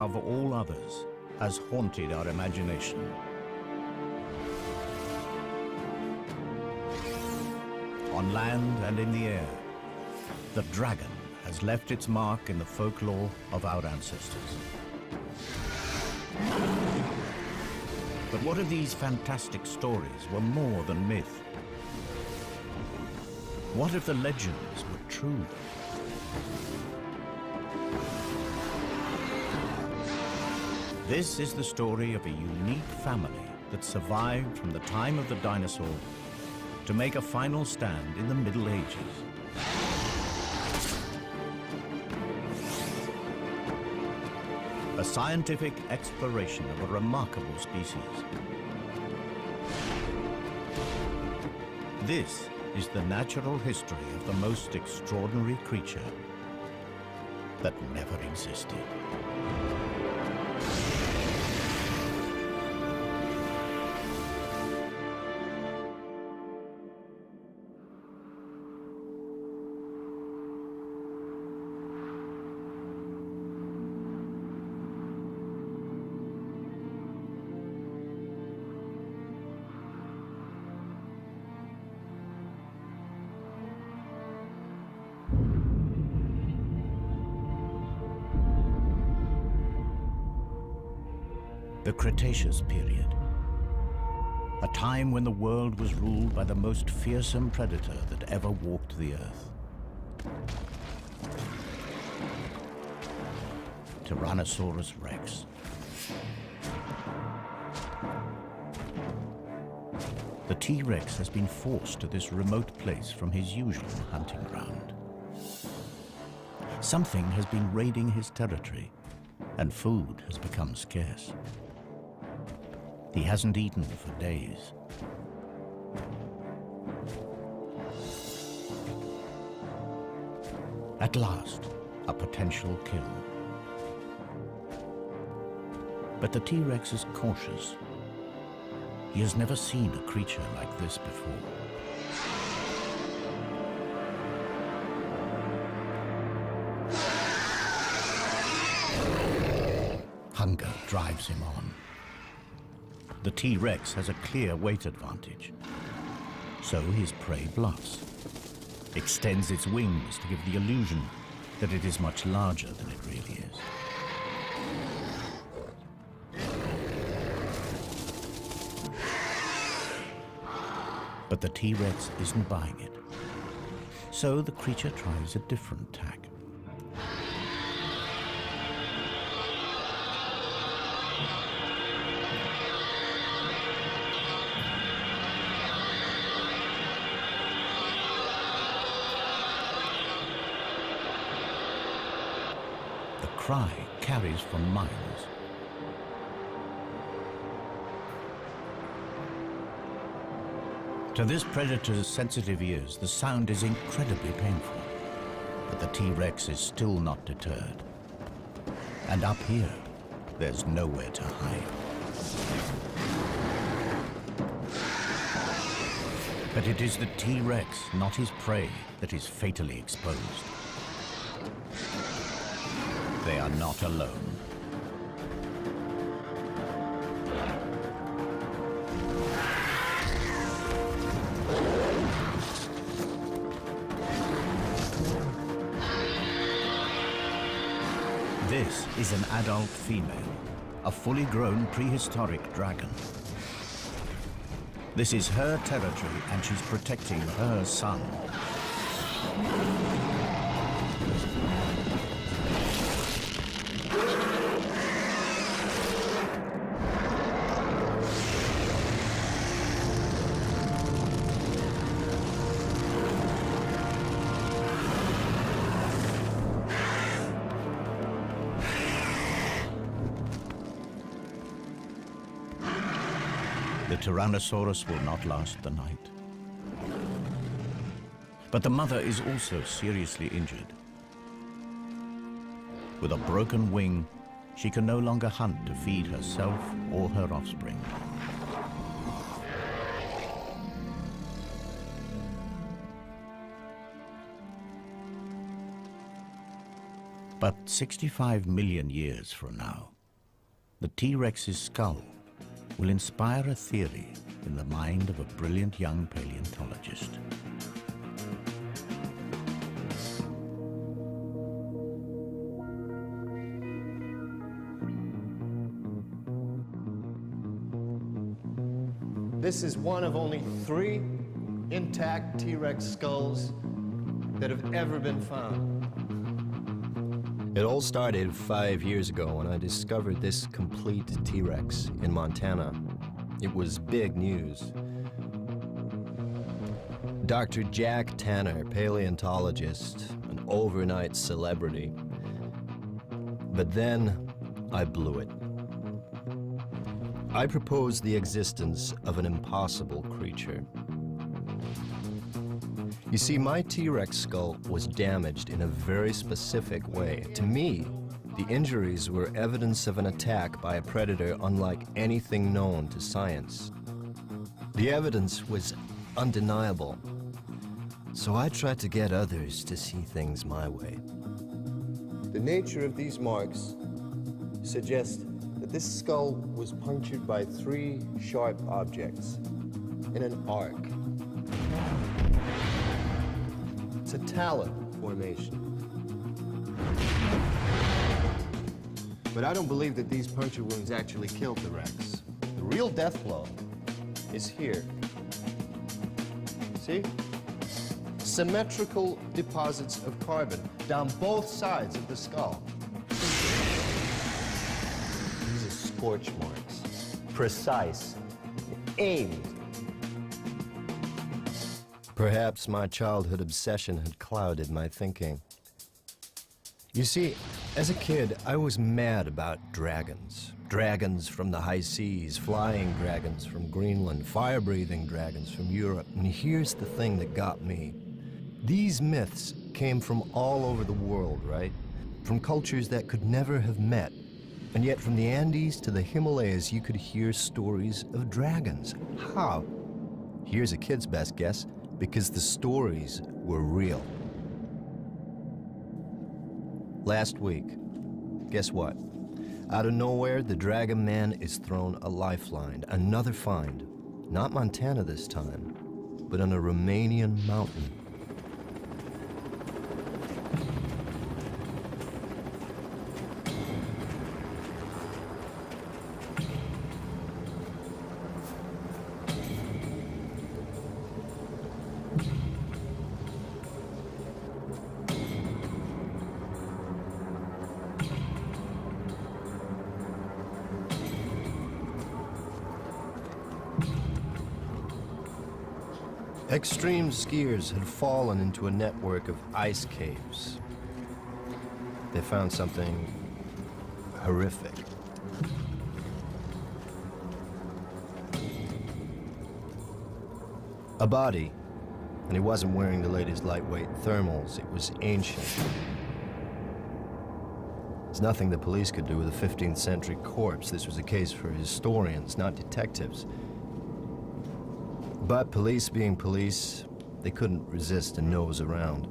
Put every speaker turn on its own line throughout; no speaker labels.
of all others has haunted our imagination. On land and in the air, the dragon has left its mark in the folklore of our ancestors. But what if these fantastic stories were more than myth? What if the legends were true? This is the story of a unique family that survived from the time of the dinosaur to make a final stand in the Middle Ages. A scientific exploration of a remarkable species. This is the natural history of the most extraordinary creature that never existed. The Cretaceous period, a time when the world was ruled by the most fearsome predator that ever walked the earth. Tyrannosaurus Rex. The T-Rex has been forced to this remote place from his usual hunting ground. Something has been raiding his territory, and food has become scarce. He hasn't eaten for days. At last, a potential kill. But the T-Rex is cautious. He has never seen a creature like this before. Hunger drives him on. The T-Rex has a clear weight advantage. So his prey bluffs, extends its wings to give the illusion that it is much larger than it really is. But the T-Rex isn't buying it. So the creature tries a different tack. The cry carries for miles. To this predator's sensitive ears, the sound is incredibly painful. But the T-Rex is still not deterred. And up here, there's nowhere to hide. But it is the T-Rex, not his prey, that is fatally exposed. They are not alone. This is an adult female, a fully grown prehistoric dragon. This is her territory and she's protecting her son. The Tyrannosaurus will not last the night. But the mother is also seriously injured. With a broken wing, she can no longer hunt to feed herself or her offspring. But 65 million years from now, the T-Rex's skull will inspire a theory in the mind of a brilliant young paleontologist.
This is one of only 3 intact T-Rex skulls that have ever been found.
It all started 5 years ago when I discovered this complete T-Rex in Montana. It was big news. Dr. Jack Tanner, paleontologist, an overnight celebrity. But then I blew it. I proposed the existence of an impossible creature. You see, my T-Rex skull was damaged in a very specific way. To me, the injuries were evidence of an attack by a predator unlike anything known to science. The evidence was undeniable. So I tried to get others to see things my way.
The nature of these marks suggests that this skull was punctured by 3 sharp objects in an arc. It's a talon formation. But I don't believe that these puncture wounds actually killed the Rex. The real death blow is here. See? Symmetrical deposits of carbon down both sides of the skull. These are scorch marks. Precise. Aimed.
Perhaps my childhood obsession had clouded my thinking. You see, as a kid, I was mad about dragons. Dragons from the high seas, flying dragons from Greenland, fire-breathing dragons from Europe. And here's the thing that got me. These myths came from all over the world, right? From cultures that could never have met. And yet from the Andes to the Himalayas, you could hear stories of dragons. How? Here's a kid's best guess, because the stories were real. Last week, guess what? Out of nowhere, the Dragon Man is thrown a lifeline, another find. Not Montana this time, but on a Romanian mountain. Extreme skiers had fallen into a network of ice caves. They found something horrific. A body, and he wasn't wearing the latest lightweight thermals. It was ancient. There's nothing the police could do with a 15th century corpse. This was a case for historians, not detectives. But police being police, they couldn't resist a nose around.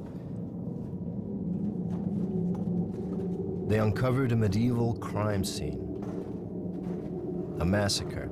They uncovered a medieval crime scene, a massacre.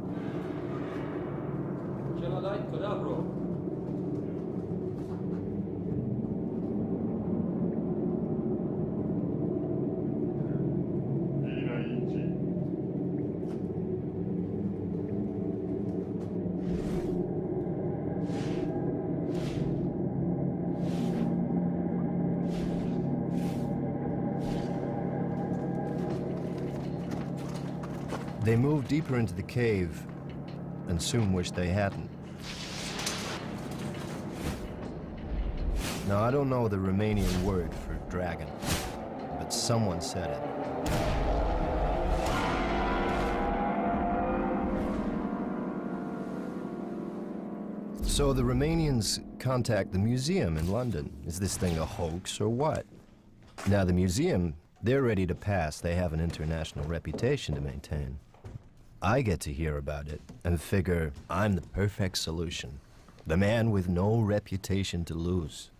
They moved deeper into the cave and soon wished they hadn't. Now, I don't know the Romanian word for dragon, but someone said it. So the Romanians contact the museum in London. Is this thing a hoax or what? Now, the museum, they're ready to pass. They have an international reputation to maintain. I get to hear about it and figure I'm the perfect solution. The man with no reputation to lose.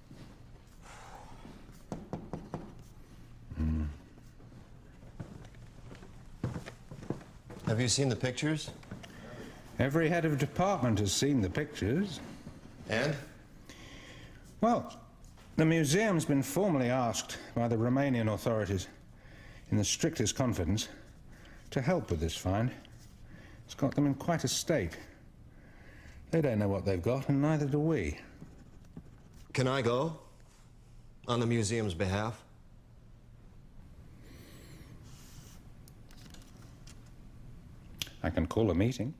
Have you seen the pictures?
Every head of department has seen the pictures.
And?
Well, the museum's been formally asked by the Romanian authorities, in the strictest confidence, to help with this find. It's got them in quite a state. They don't know what they've got, and neither do we.
Can I go? On the museum's behalf?
I can call a meeting.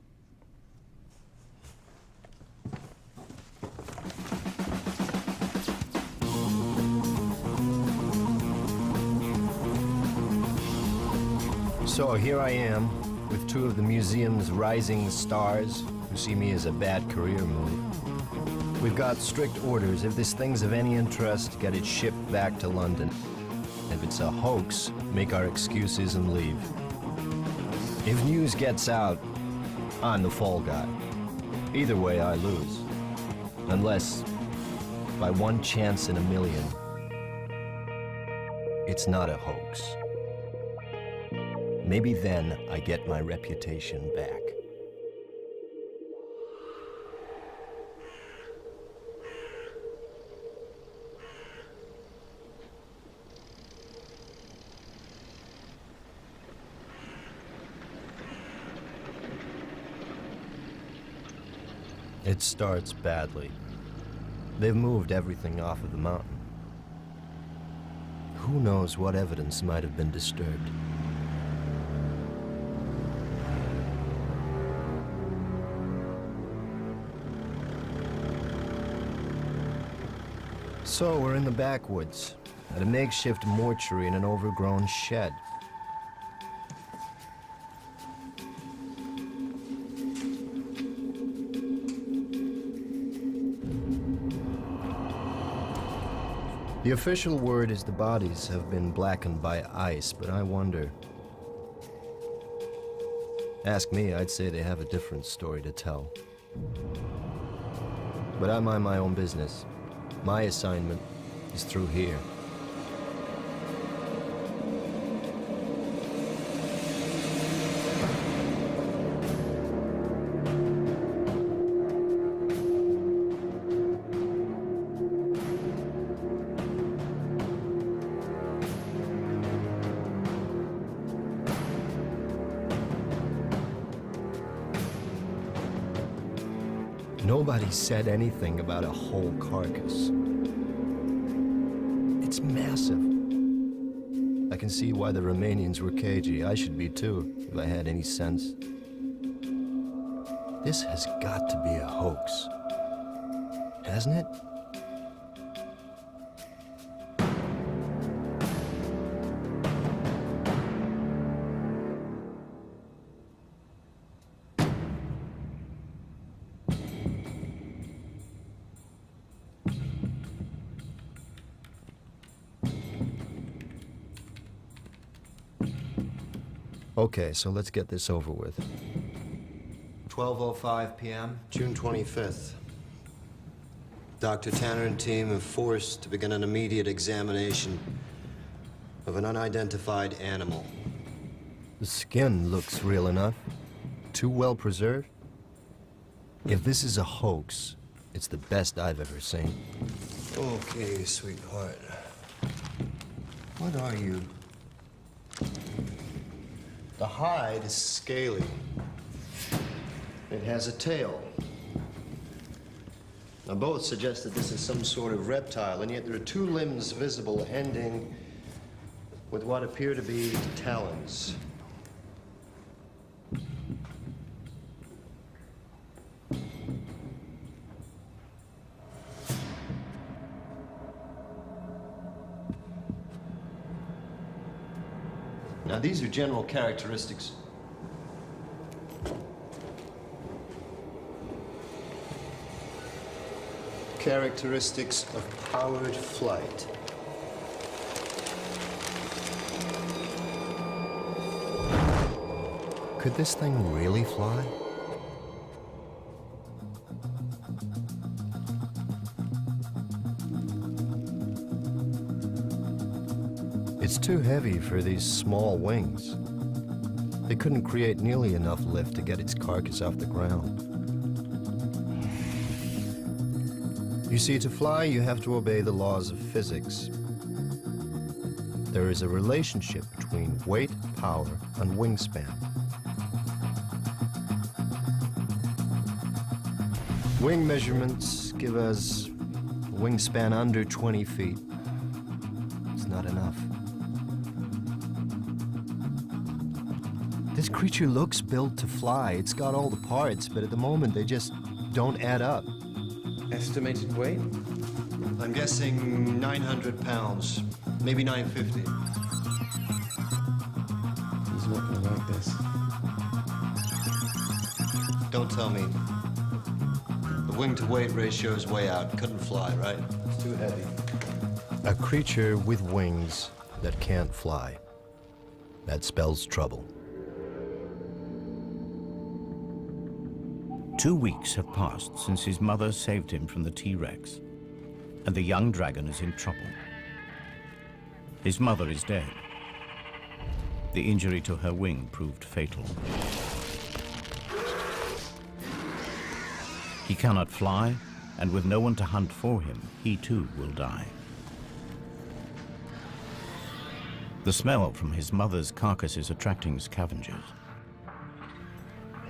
So here I am, with two of the museum's rising stars who see me as a bad career move. We've got strict orders. If this thing's of any interest, get it shipped back to London. If it's a hoax, make our excuses and leave. If news gets out, I'm the fall guy. Either way, I lose. Unless, by one chance in a million, it's not a hoax. Maybe then I get my reputation back. It starts badly. They've moved everything off of the mountain. Who knows what evidence might have been disturbed? So we're in the backwoods, at a makeshift mortuary in an overgrown shed. The official word is the bodies have been blackened by ice, but I wonder. Ask me, I'd say they have a different story to tell. But I mind my own business. My assignment is through here. Nobody said anything about a whole carcass. It's massive. I can see why the Romanians were cagey. I should be too, if I had any sense. This has got to be a hoax, hasn't it? Okay, so let's get this over with. 12:05 p.m., June 25th. Dr. Tanner and team are forced to begin an immediate examination of an unidentified animal. The skin looks real enough. Too well preserved. If this is a hoax, it's the best I've ever seen. Okay, sweetheart. What are you? The hide is scaly. It has a tail. Now, both suggest that this is some sort of reptile, and yet there are two limbs visible ending with what appear to be talons. Now, these are general characteristics. Characteristics of powered flight. Could this thing really fly? It's too heavy for these small wings. they couldn't create nearly enough lift to get its carcass off the ground. You see, to fly, you have to obey the laws of physics. There is a relationship between weight, power, and wingspan. Wing measurements give us a wingspan under 20 feet. It's not enough. This creature looks built to fly. It's got all the parts, but at the moment they just don't add up.
Estimated weight? I'm guessing 900 pounds, maybe 950.
He's not gonna like this.
Don't tell me. The wing-to-weight ratio is way out. Couldn't fly, right? It's too heavy.
A creature with wings that can't fly. That spells trouble.
2 weeks have passed since his mother saved him from the T-Rex, and the young dragon is in trouble. His mother is dead. The injury to her wing proved fatal. He cannot fly, and with no one to hunt for him, he too will die. The smell from his mother's carcass is attracting scavengers.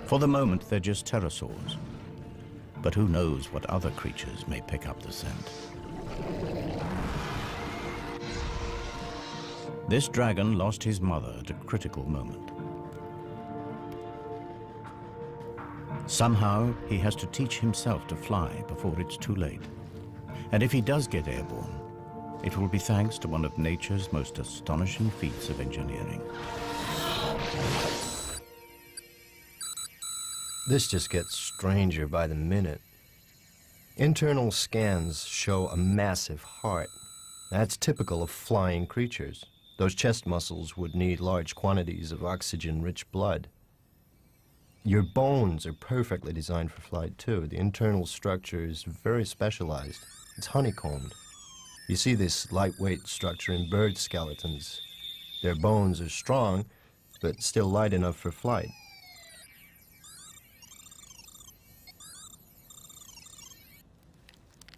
For the moment, they're just pterosaurs. But who knows what other creatures may pick up the scent. This dragon lost his mother at a critical moment. Somehow, he has to teach himself to fly before it's too late. And if he does get airborne, it will be thanks to one of nature's most astonishing feats of engineering.
This just gets stranger by the minute. Internal scans show a massive heart. That's typical of flying creatures. Those chest muscles would need large quantities of oxygen-rich blood. Your bones are perfectly designed for flight, too. The internal structure is very specialized. It's honeycombed. You see this lightweight structure in bird skeletons. Their bones are strong, but still light enough for flight.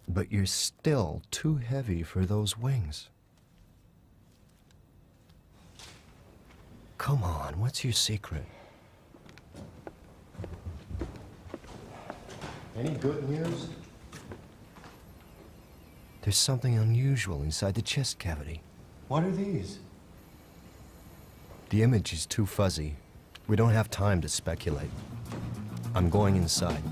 But you're still too heavy for those wings. Come on, what's your secret?
Any good news?
There's something unusual inside the chest cavity.
What are these?
The image is too fuzzy. We don't have time to speculate. I'm going inside.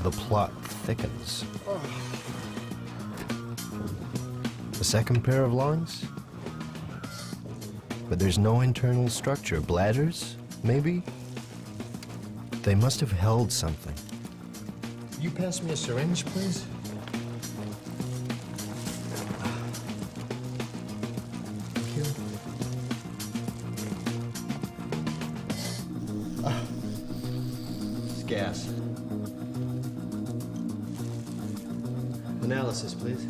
The plot thickens. A second pair of lungs? But there's no internal structure. Bladders, maybe? They must have held something.
Could you pass me a syringe, please? Thank you. It's gas. Analysis, please.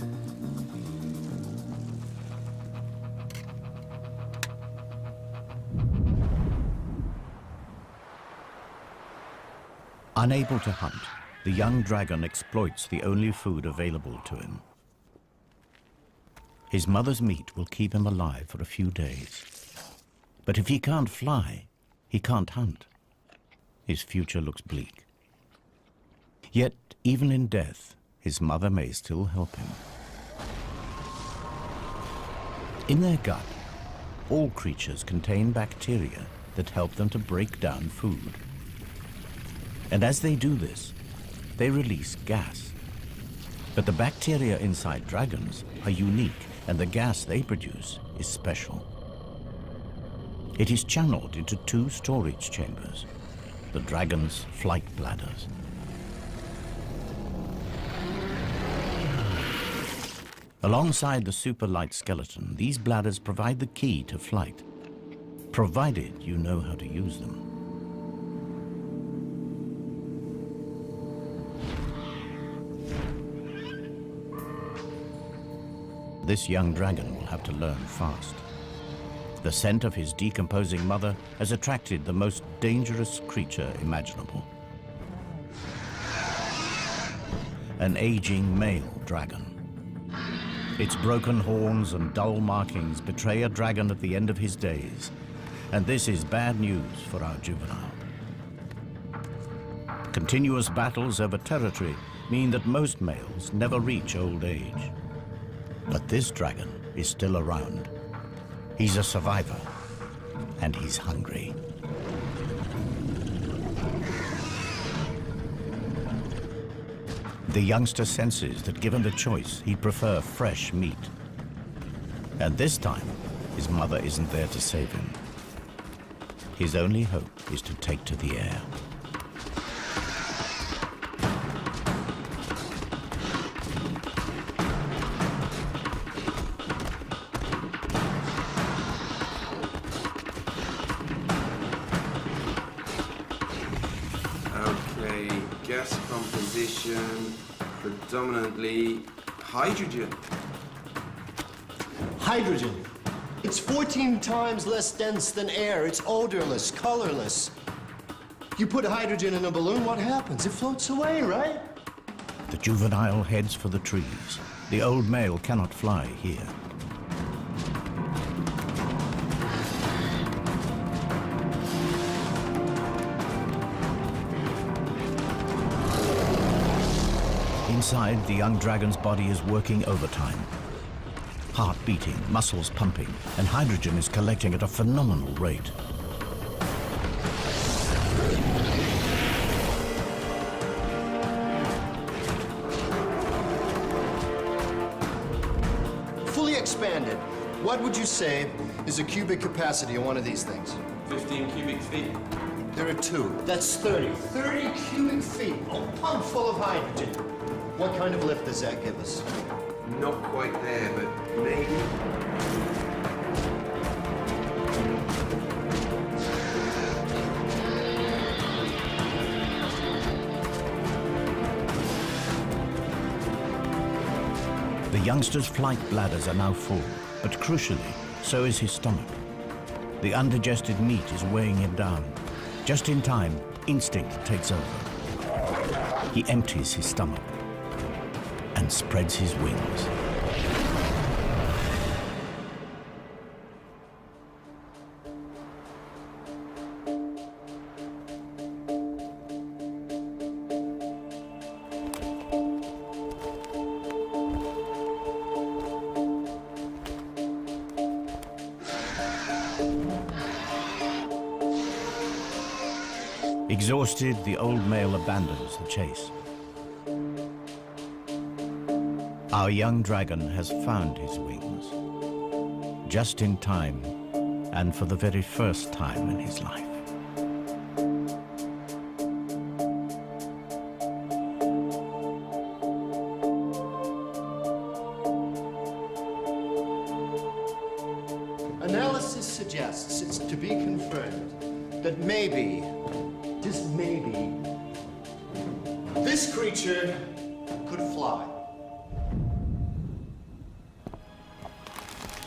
Unable to hunt, the young dragon exploits the only food available to him. His mother's meat will keep him alive for a few days. But if he can't fly, he can't hunt. His future looks bleak. Yet, even in death, his mother may still help him. In their gut, all creatures contain bacteria that help them to break down food. And as they do this, they release gas. But the bacteria inside dragons are unique, and the gas they produce is special. It is channeled into 2 storage chambers, the dragon's flight bladders. Alongside the super light skeleton, these bladders provide the key to flight, provided you know how to use them. this young dragon will have to learn fast. The scent of his decomposing mother has attracted the most dangerous creature imaginable. An aging male dragon. Its broken horns and dull markings betray a dragon at the end of his days, and this is bad news for our juvenile. Continuous battles over territory mean that most males never reach old age. But this dragon is still around. He's a survivor, and he's hungry. The youngster senses that given the choice, he'd prefer fresh meat. And this time, his mother isn't there to save him. His only hope is to take to the air.
Okay, gas composition, predominantly hydrogen.
Hydrogen. It's 14 times less dense than air. It's odorless, colorless. You put hydrogen in a balloon, what happens? It floats away, right?
The juvenile heads for the trees. The old male cannot fly here. Inside, the young dragon's body is working overtime. Heart beating, muscles pumping, and hydrogen is collecting at a phenomenal rate.
Fully expanded. What would you say is a cubic capacity of one of these things?
15 cubic feet.
There are two. That's 30. 30 cubic feet. A pump full of hydrogen. What kind of lift does that give us?
Not quite there, but maybe.
The youngster's flight bladders are now full, but crucially, so is his stomach. The undigested meat is weighing him down. Just in time, instinct takes over. He empties his stomach and spreads his wings. Exhausted, the old male abandons the chase. Our young dragon has found his wings, just in time, and for the very first time in his life.
Analysis suggests it's to be confirmed that maybe, just maybe, this creature could fly.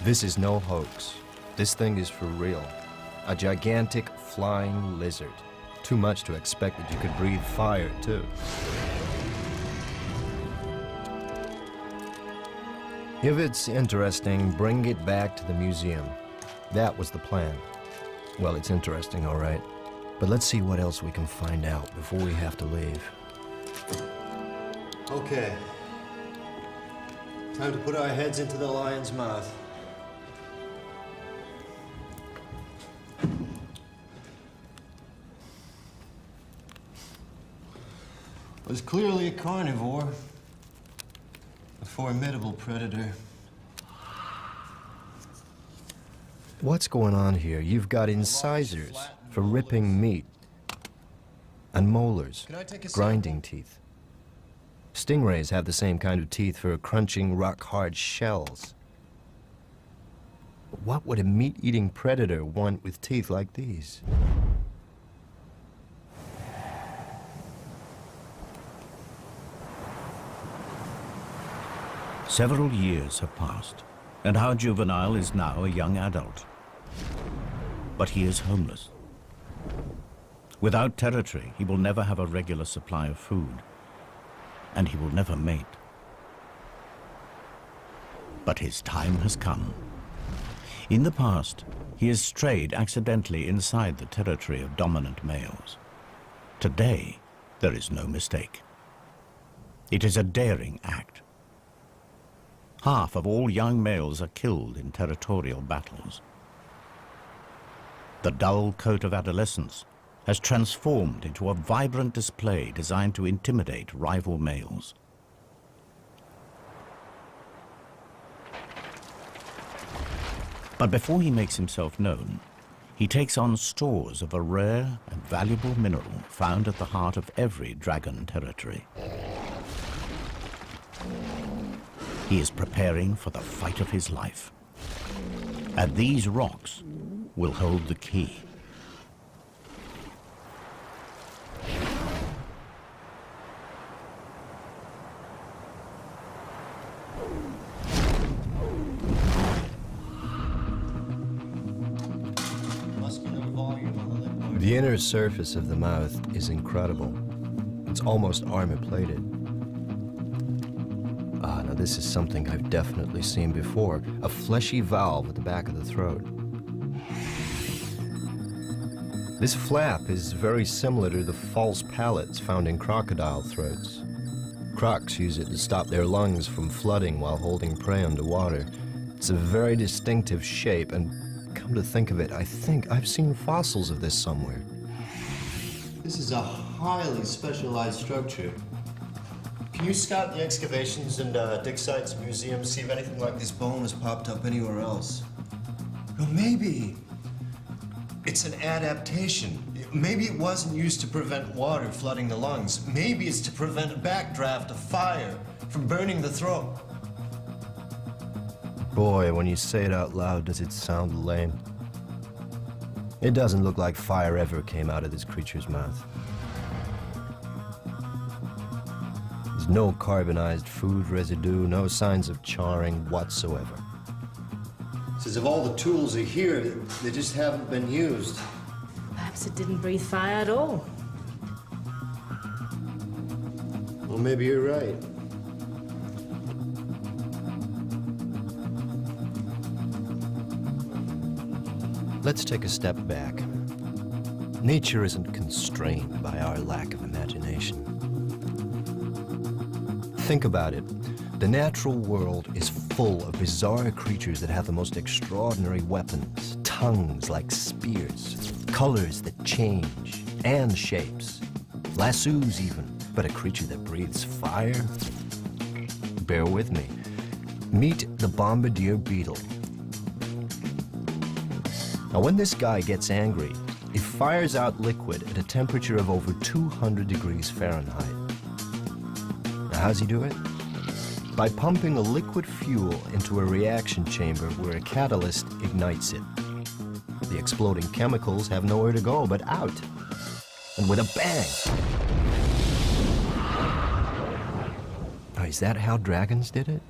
This is no hoax. This thing is for real. A gigantic flying lizard. Too much to expect that you could breathe fire, too. If it's interesting, bring it back to the museum. That was the plan. Well, it's interesting, all right. But let's see what else we can find out before we have to leave. Okay. Time to put our heads into the lion's mouth. Was clearly a carnivore, a formidable predator. What's going on here? You've got incisors for ripping meat, and molars, grinding teeth. Stingrays have the same kind of teeth for crunching rock-hard shells. What would a meat-eating predator want with teeth like these?
Several years have passed. and our juvenile is now a young adult. But he is homeless. Without territory, he will never have a regular supply of food, and he will never mate. But his time has come. In the past, he has strayed accidentally inside the territory of dominant males. Today, there is no mistake. It is a daring act. Half of all young males are killed in territorial battles. The dull coat of adolescence has transformed into a vibrant display designed to intimidate rival males. But before he makes himself known, he takes on stores of a rare and valuable mineral found at the heart of every dragon territory. He is preparing for the fight of his life. And these rocks will hold the key.
The inner surface of the mouth is incredible. It's almost armor-plated. Now this is something I've definitely seen before. A fleshy valve at the back of the throat. This flap is very similar to the false palates found in crocodile throats. Crocs use it to stop their lungs from flooding while holding prey underwater. It's a very distinctive shape, and come to think of it, I think I've seen fossils of this somewhere.
This is a highly specialized structure. Can you scout the excavations and dig sites, museums, see if anything like this bone has popped up anywhere else? Or maybe it's an adaptation. Maybe it wasn't used to prevent water flooding the lungs. Maybe it's to prevent a backdraft of fire from burning the throat.
Boy, when you say it out loud, does it sound lame. It doesn't look like fire ever came out of this creature's mouth. There's no carbonized food residue, no signs of charring whatsoever.
It's as if all the tools are here, they just haven't been used.
Perhaps it didn't breathe fire at all.
Well, maybe you're right.
Let's take a step back. Nature isn't constrained by our lack of imagination. Think about it. The natural world is full of bizarre creatures that have the most extraordinary weapons, tongues like spears, colors that change, and shapes. Lassos even, but a creature that breathes fire? Bear with me. Meet the bombardier beetle. Now, when this guy gets angry, he fires out liquid at a temperature of over 200 degrees Fahrenheit. Now, how's he do it? By pumping a liquid fuel into a reaction chamber where a catalyst ignites it. The exploding chemicals have nowhere to go but out. And with a bang! Now, is that how dragons did it?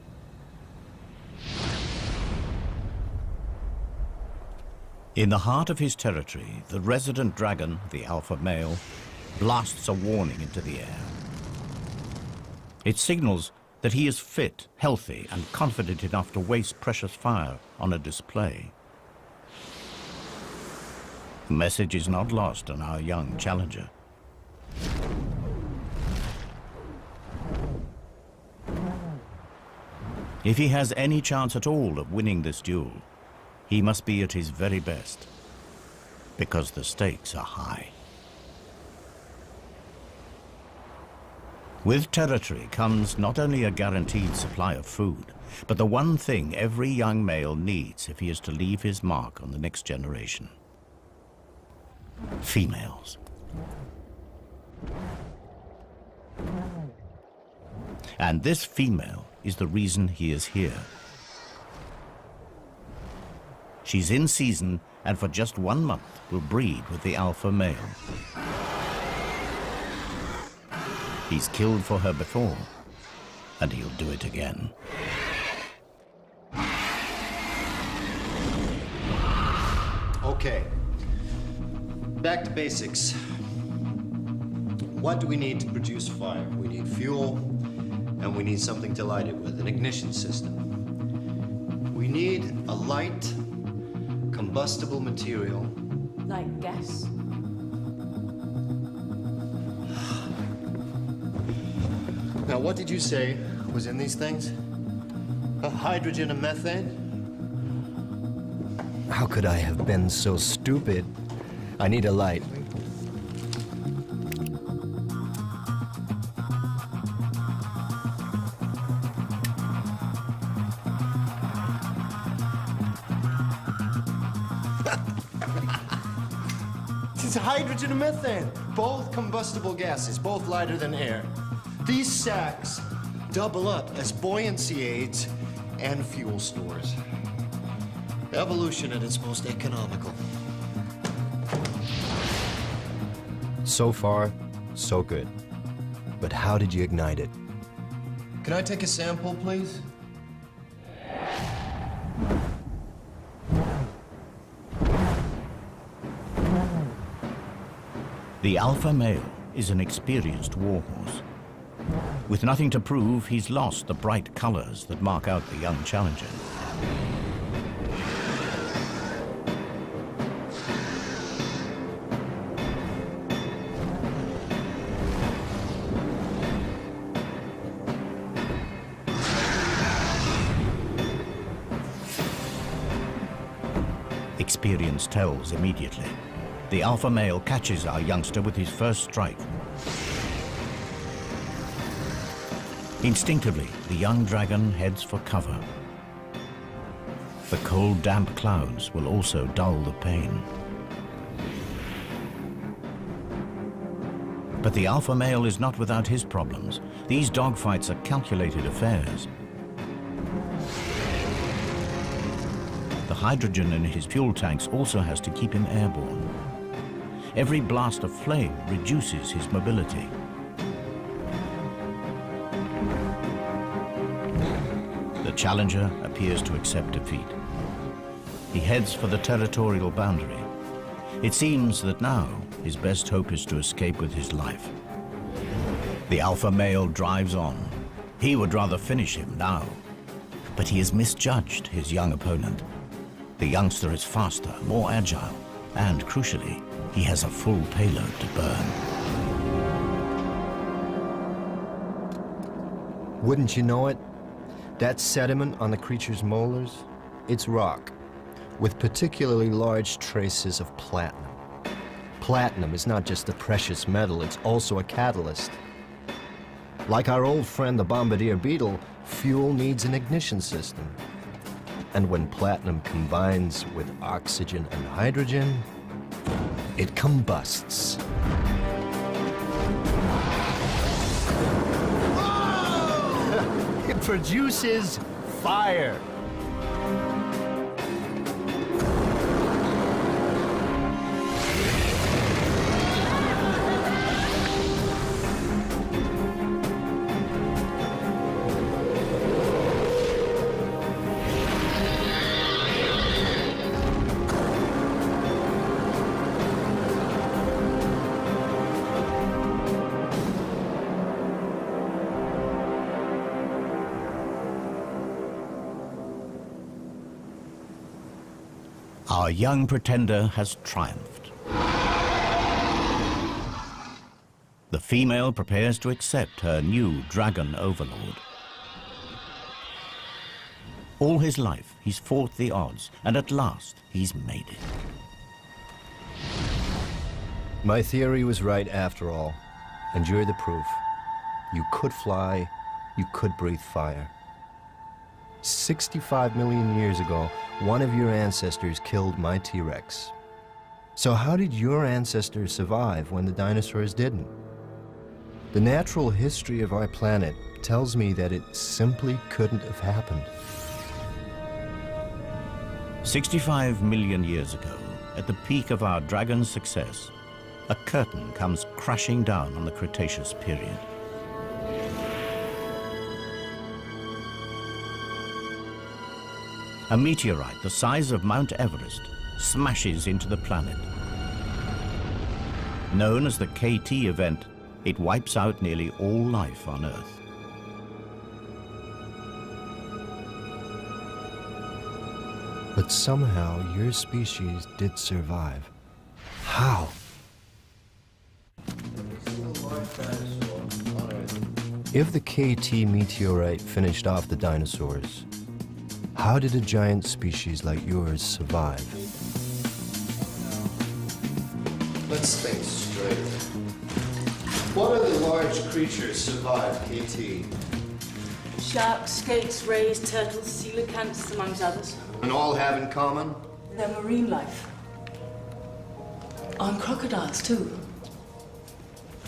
In the heart of his territory, the resident dragon, the alpha male, blasts a warning into the air. It signals that he is fit, healthy, and confident enough to waste precious fire on a display. The message is not lost on our young challenger. If he has any chance at all of winning this duel, he must be at his very best, because the stakes are high. With territory comes not only a guaranteed supply of food, but the one thing every young male needs if he is to leave his mark on the next generation: females. And this female is the reason he is here. She's in season, and for just 1 month will breed with the alpha male. He's killed for her before, and he'll do it again.
Okay. Back to basics. What do we need to produce fire? We need fuel, and we need something to light it with, an ignition system. We need a light, combustible material.
Like gas?
Now, what did you say was in these things? Hydrogen and methane?
How could I have been so stupid? I need a light.
It's hydrogen and methane, both combustible gases, both lighter than air. These sacks double up as buoyancy aids and fuel stores. Evolution at its most economical.
So far, so good. But how did you ignite it?
Can I take a sample, please?
The alpha male is an experienced warhorse. With nothing to prove, he's lost the bright colors that mark out the young challenger. Experience tells immediately. The alpha male catches our youngster with his first strike. Instinctively, the young dragon heads for cover. The cold, damp clouds will also dull the pain. But the alpha male is not without his problems. These dogfights are calculated affairs. The hydrogen in his fuel tanks also has to keep him airborne. Every blast of flame reduces his mobility. The challenger appears to accept defeat. He heads for the territorial boundary. It seems that now his best hope is to escape with his life. The alpha male drives on. He would rather finish him now. But he has misjudged his young opponent. The youngster is faster, more agile, and crucially, he has a full payload to burn.
Wouldn't you know it? That sediment on the creature's molars, it's rock, with particularly large traces of platinum. Platinum is not just a precious metal, it's also a catalyst. Like our old friend the bombardier beetle, fuel needs an ignition system. And when platinum combines with oxygen and hydrogen, it combusts. It produces fire.
Our young pretender has triumphed. The female prepares to accept her new dragon overlord. All his life, he's fought the odds, and at last, he's made it.
My theory was right after all, and you're the proof. You could fly, you could breathe fire. 65 million years ago, one of your ancestors killed my T-Rex. So how did your ancestors survive when the dinosaurs didn't? The natural history of our planet tells me that it simply couldn't have happened.
65 million years ago, at the peak of our dragon's success, a curtain comes crashing down on the Cretaceous period. A meteorite the size of Mount Everest smashes into the planet. Known as the KT event, it wipes out nearly all life on Earth.
But somehow your species did survive. How? If the KT meteorite finished off the dinosaurs, how did a giant species like yours survive?
Let's think straight. What other large creatures survived KT?
Sharks, skates, rays, turtles, coelacanths, amongst others.
And all have in common?
Their marine life. And crocodiles, too.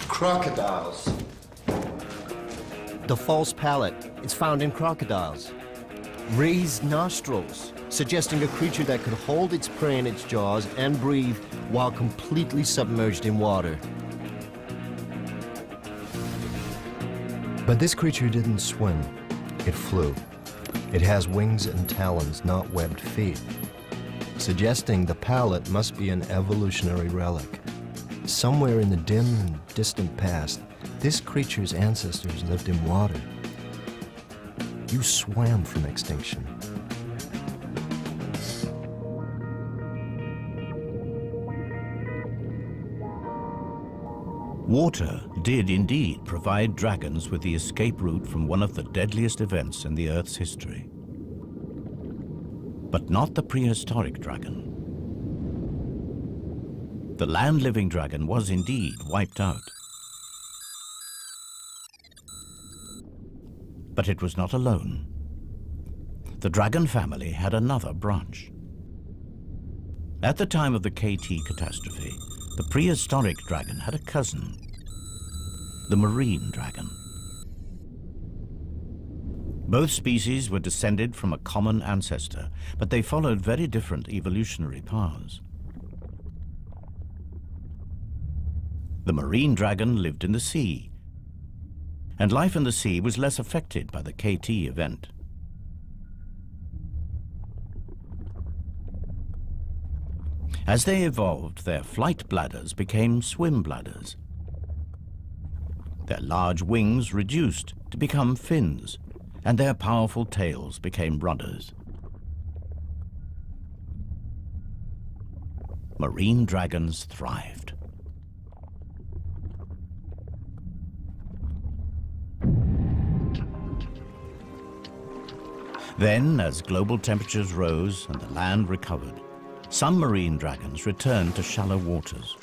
Crocodiles.
The false palate is found in crocodiles. Raised nostrils, suggesting a creature that could hold its prey in its jaws and breathe while completely submerged in water. But this creature didn't swim, it flew. It has wings and talons, not webbed feet, suggesting the palate must be an evolutionary relic. Somewhere in the dim and distant past, this creature's ancestors lived in water. You swam from extinction.
Water did indeed provide dragons with the escape route from one of the deadliest events in the Earth's history. But not the prehistoric dragon. The land-living dragon was indeed wiped out. But it was not alone. The dragon family had another branch. At the time of the KT catastrophe, the prehistoric dragon had a cousin, the marine dragon. Both species were descended from a common ancestor, but they followed very different evolutionary paths. The marine dragon lived in the sea, and life in the sea was less affected by the KT event. As they evolved, their flight bladders became swim bladders. Their large wings reduced to become fins, and their powerful tails became rudders. Marine dragons thrived. Then, as global temperatures rose and the land recovered, some marine dragons returned to shallow waters.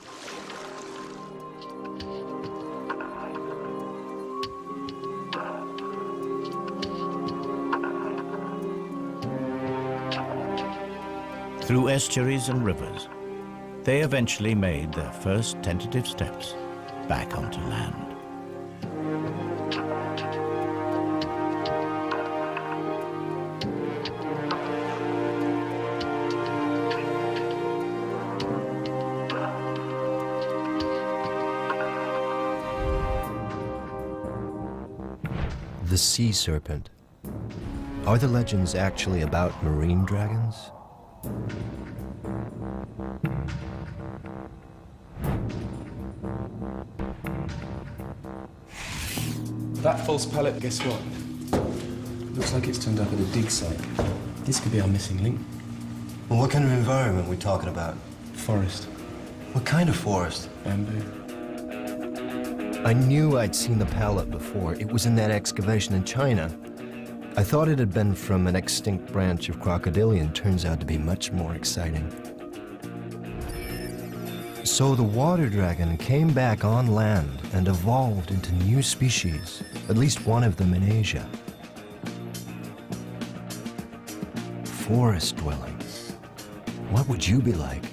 Through estuaries and rivers, they eventually made their first tentative steps back onto land.
The sea serpent. Are the legends actually about marine dragons?
That false pallet, guess what? Looks like it's turned up at a dig site. This could be our missing link.
Well, what kind of environment are we talking about?
Forest.
What kind of forest?
Bamboo.
I knew I'd seen the pallet before. It was in that excavation in China. I thought it had been from an extinct branch of crocodilian. Turns out to be much more exciting. So the water dragon came back on land and evolved into new species, at least one of them in Asia. Forest dwelling. What would you be like?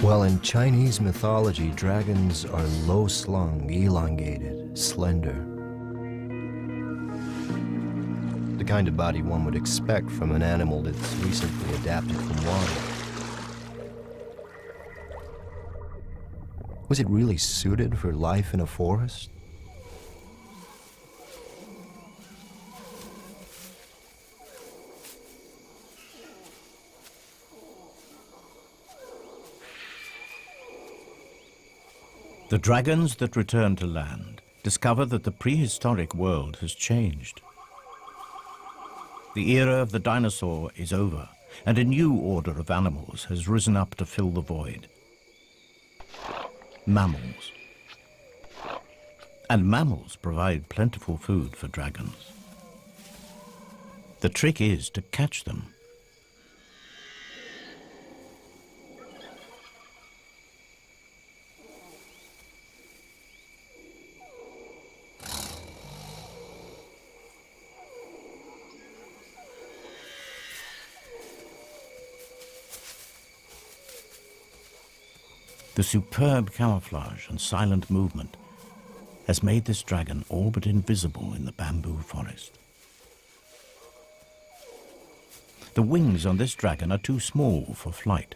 Well, in Chinese mythology, dragons are low-slung, elongated, slender. The kind of body one would expect from an animal that's recently adapted from water. Was it really suited for life in a forest?
The dragons that return to land discover that the prehistoric world has changed. The era of the dinosaur is over, and a new order of animals has risen up to fill the void. Mammals. And mammals provide plentiful food for dragons. The trick is to catch them. The superb camouflage and silent movement has made this dragon all but invisible in the bamboo forest. The wings on this dragon are too small for flight,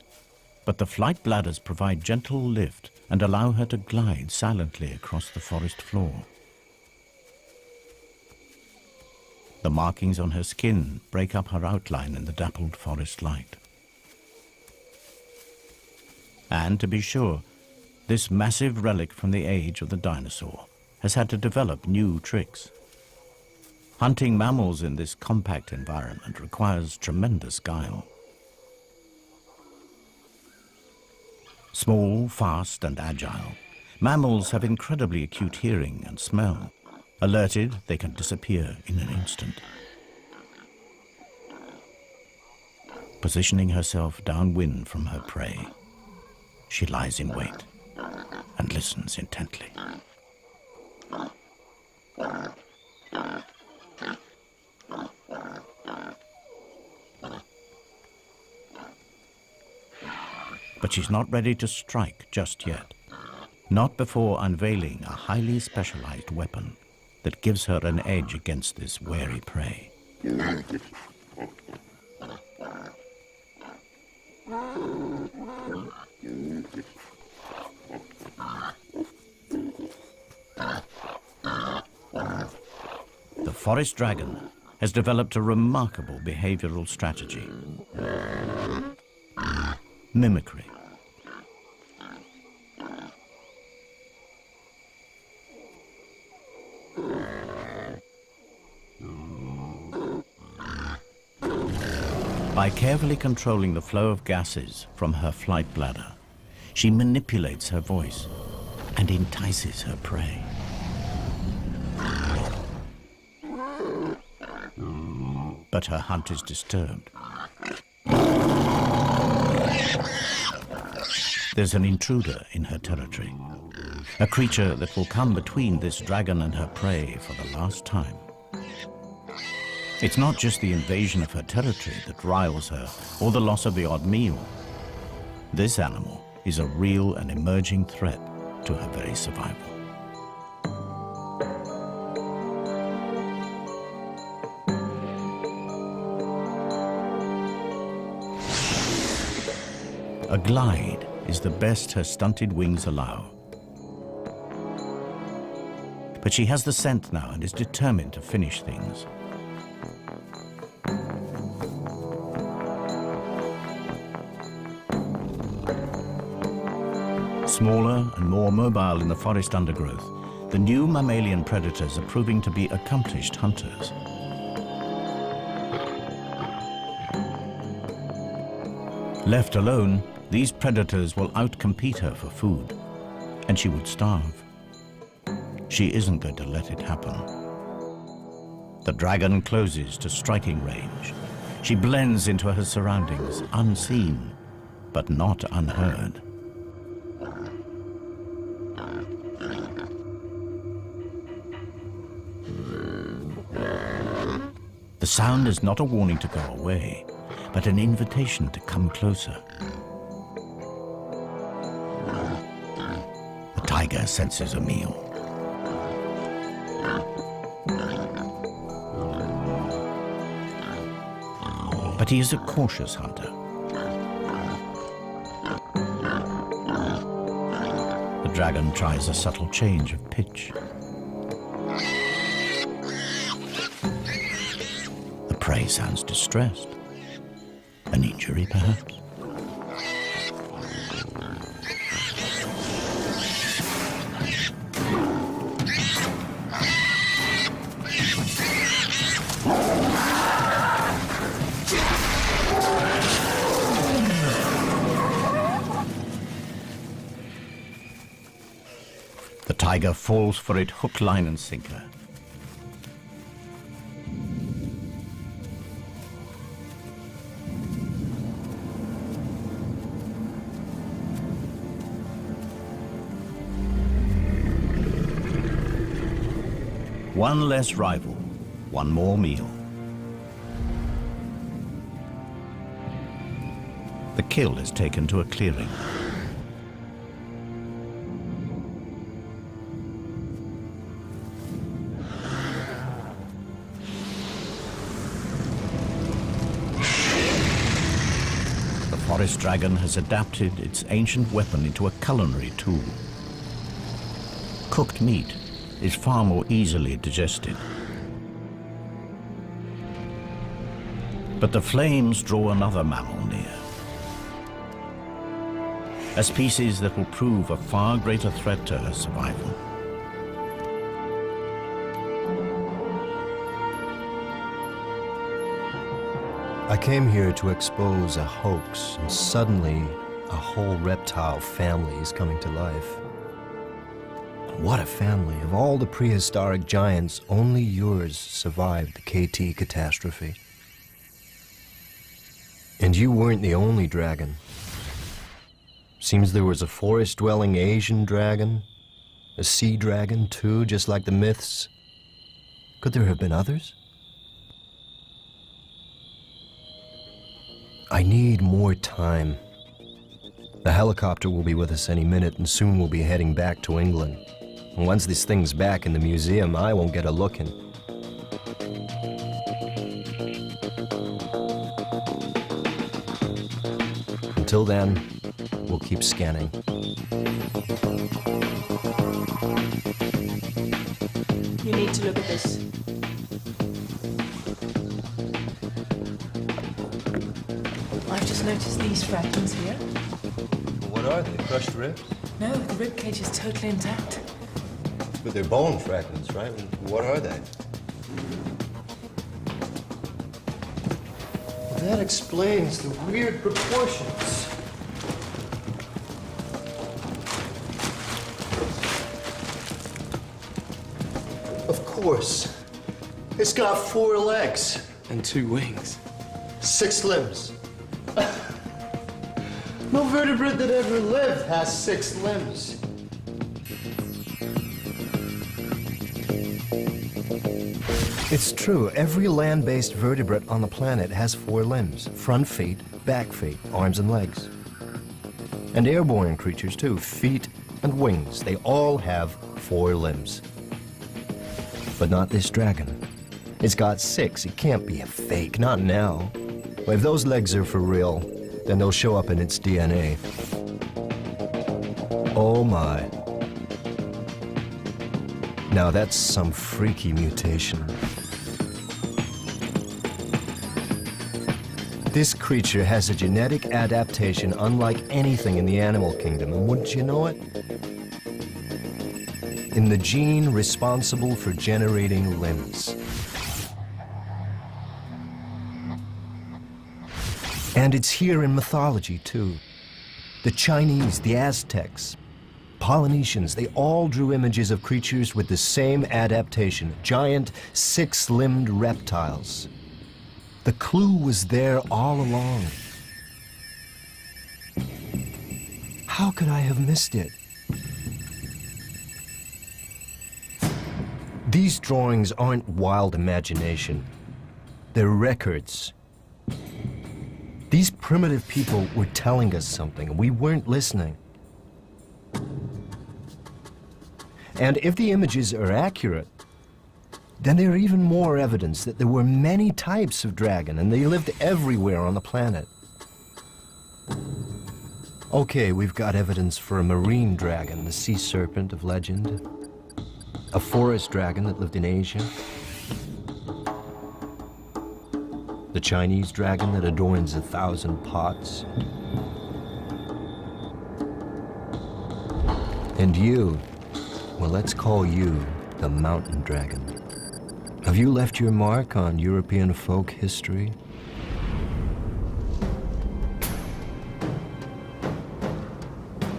but the flight bladders provide gentle lift and allow her to glide silently across the forest floor. The markings on her skin break up her outline in the dappled forest light. And to be sure, this massive relic from the age of the dinosaur has had to develop new tricks. Hunting mammals in this compact environment requires tremendous guile. Small, fast, and agile, mammals have incredibly acute hearing and smell. Alerted, they can disappear in an instant. Positioning herself downwind from her prey, she lies in wait and listens intently. But she's not ready to strike just yet. Not before unveiling a highly specialized weapon that gives her an edge against this wary prey. The forest dragon has developed a remarkable behavioral strategy. Mimicry. By carefully controlling the flow of gases from her flight bladder, she manipulates her voice and entices her prey. But her hunt is disturbed. There's an intruder in her territory, a creature that will come between this dragon and her prey for the last time. It's not just the invasion of her territory that riles her, or the loss of the odd meal. This animal is a real and emerging threat to her very survival. A glide is the best her stunted wings allow. But she has the scent now and is determined to finish things. Smaller and more mobile in the forest undergrowth, the new mammalian predators are proving to be accomplished hunters. Left alone, these predators will outcompete her for food, and she would starve. She isn't going to let it happen. The dragon closes to striking range. She blends into her surroundings, unseen, but not unheard. The sound is not a warning to go away, but an invitation to come closer. The tiger senses a meal. But he is a cautious hunter. The dragon tries a subtle change of pitch. The prey sounds distressed. An injury, perhaps? The tiger falls for it hook, line and sinker. One less rival, one more meal. The kill is taken to a clearing. The forest dragon has adapted its ancient weapon into a culinary tool. Cooked meat is far more easily digested. But the flames draw another mammal near. A species that will prove a far greater threat to her survival.
I came here to expose a hoax, and suddenly a whole reptile family is coming to life. What a family. Of all the prehistoric giants, only yours survived the KT catastrophe. And you weren't the only dragon. Seems there was a forest-dwelling Asian dragon, a sea dragon too, just like the myths. Could there have been others? I need more time. The helicopter will be with us any minute, and soon we'll be heading back to England. And once this thing's back in the museum, I won't get a look in. Until then, we'll keep scanning.
You need to look at this. I've just noticed these fragments here.
What are they? Crushed ribs?
No, the rib cage is totally intact.
But they're bone fragments, right? And what are they? Well, that explains the weird proportions. Of course. It's got 4 legs.
And 2 wings.
6 limbs. No vertebrate that ever lived has 6 limbs.
It's true, every land-based vertebrate on the planet has 4 limbs. Front feet, back feet, arms and legs. And airborne creatures too, feet and wings. They all have 4 limbs. But not this dragon. It's got 6. It can't be a fake, not now. If those legs are for real, then they'll show up in its DNA. Oh my. Now that's some freaky mutation. This creature has a genetic adaptation unlike anything in the animal kingdom, and wouldn't you know it? In the gene responsible for generating limbs. And it's here in mythology, too. The Chinese, the Aztecs, Polynesians, they all drew images of creatures with the same adaptation, giant 6-limbed reptiles. The clue was there all along. How could I have missed it? These drawings aren't wild imagination. They're records. These primitive people were telling us something, and we weren't listening. And if the images are accurate, then there are even more evidence that there were many types of dragon, and they lived everywhere on the planet. Okay, we've got evidence for a marine dragon, the sea serpent of legend, a forest dragon that lived in Asia, the Chinese dragon that adorns 1,000 pots, and you, well, let's call you the mountain dragon. Have you left your mark on European folk history?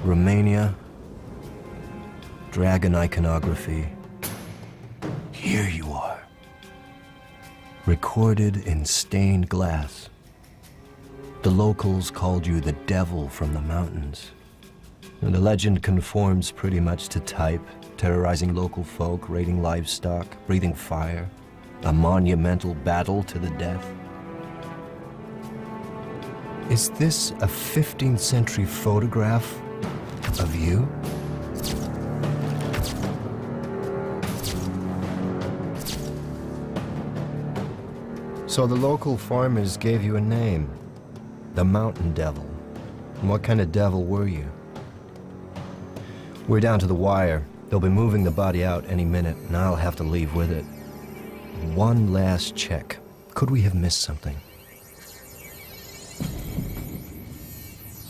Romania, dragon iconography. Here you are, recorded in stained glass. The locals called you the devil from the mountains. And the legend conforms pretty much to type, terrorizing local folk, raiding livestock, breathing fire, a monumental battle to the death. Is this a 15th century photograph of you? So the local farmers gave you a name, the Mountain Devil. And what kind of devil were you? We're down to the wire. They'll be moving the body out any minute, and I'll have to leave with it. One last check. Could we have missed something?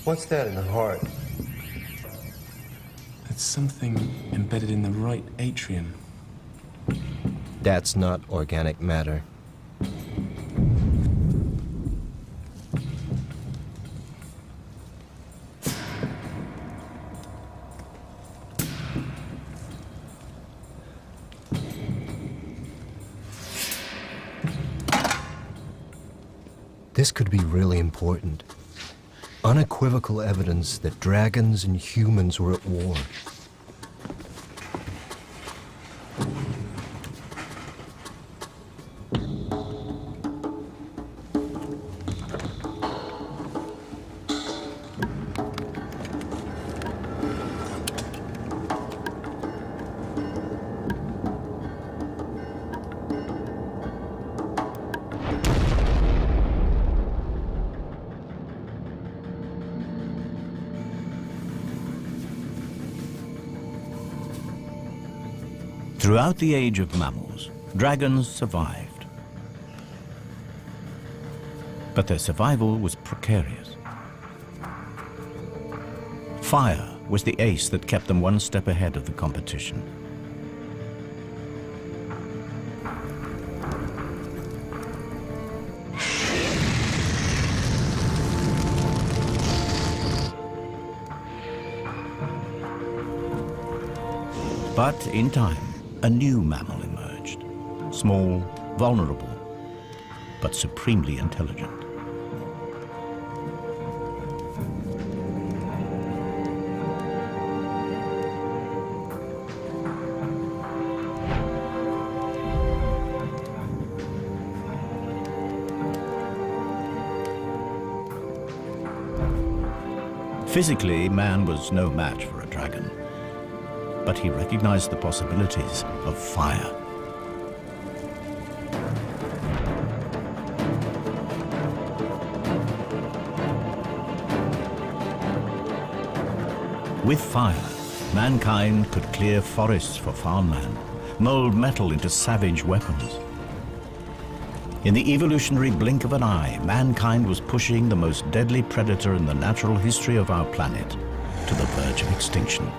What's that in the heart?
It's something embedded in the right atrium.
That's not organic matter. This could be really important. Unequivocal evidence that dragons and humans were at war.
Throughout the age of mammals, dragons survived. But their survival was precarious. Fire was the ace that kept them one step ahead of the competition. But in time, a new mammal emerged. Small, vulnerable, but supremely intelligent. Physically, man was no match for a dragon, but he recognized the possibilities of fire. With fire, mankind could clear forests for farmland, mold metal into savage weapons. In the evolutionary blink of an eye, mankind was pushing the most deadly predator in the natural history of our planet to the verge of extinction.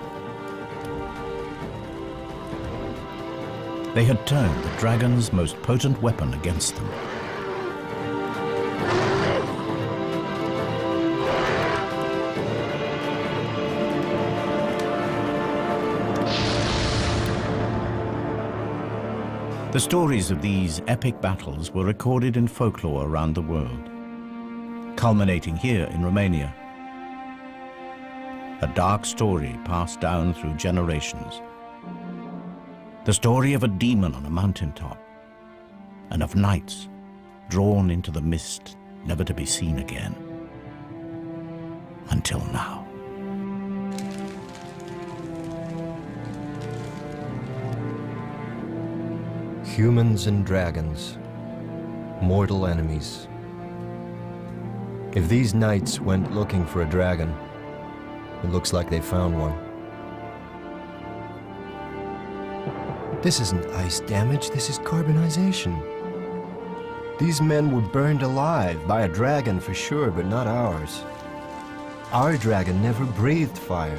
They had turned the dragon's most potent weapon against them. The stories of these epic battles were recorded in folklore around the world, culminating here in Romania. A dark story passed down through generations. The story of a demon on a mountaintop, and of knights drawn into the mist, never to be seen again. Until now.
Humans and dragons, mortal enemies. If these knights went looking for a dragon, it looks like they found one. This isn't ice damage, this is carbonization. These men were burned alive by a dragon for sure, but not ours. Our dragon never breathed fire.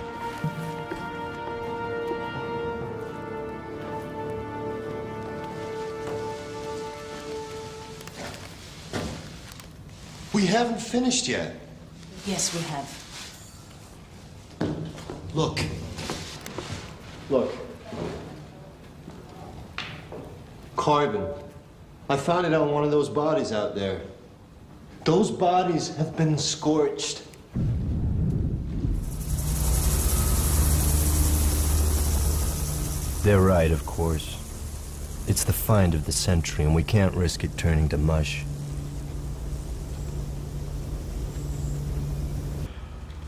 We haven't finished yet.
Yes, we have.
Look. Look. Carbon. I found it on one of those bodies out there. Those bodies have been scorched.
They're right, of course. It's the find of the century, and we can't risk it turning to mush.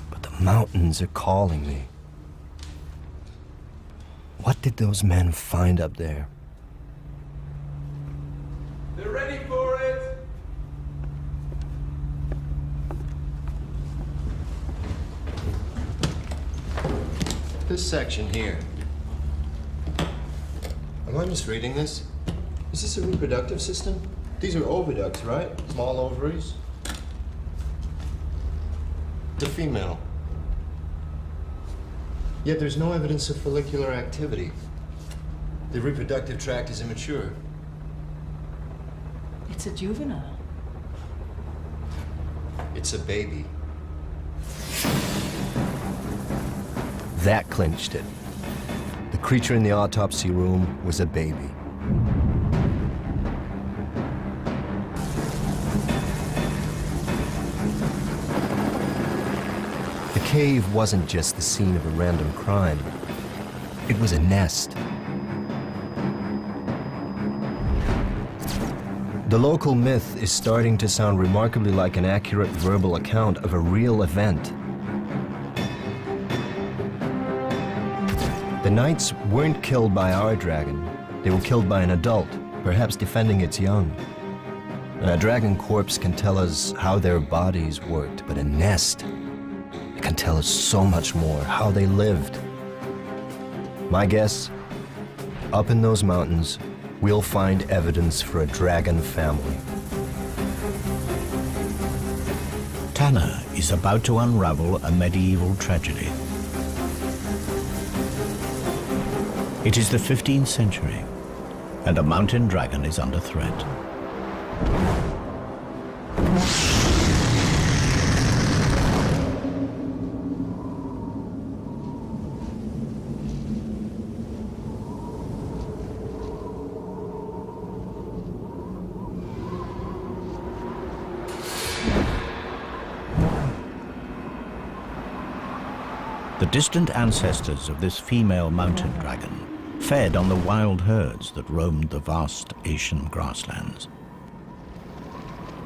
But the mountains are calling me. What did those men find up there?
They're ready for it!
This section here. Am I misreading this? Is this a reproductive system? These are oviducts, right? Small ovaries. The female. Yet there's no evidence of follicular activity. The reproductive tract is immature.
It's a juvenile.
It's a baby.
That clinched it. The creature in the autopsy room was a baby. The cave wasn't just the scene of a random crime. It was a nest. The local myth is starting to sound remarkably like an accurate verbal account of a real event. The knights weren't killed by our dragon. They were killed by an adult, perhaps defending its young. A dragon corpse can tell us how their bodies worked, but a nest, it can tell us so much more, how they lived. My guess, up in those mountains, we'll find evidence for a dragon family.
Tanner is about to unravel a medieval tragedy. It is the 15th century, and a mountain dragon is under threat. The distant ancestors of this female mountain dragon fed on the wild herds that roamed the vast Asian grasslands.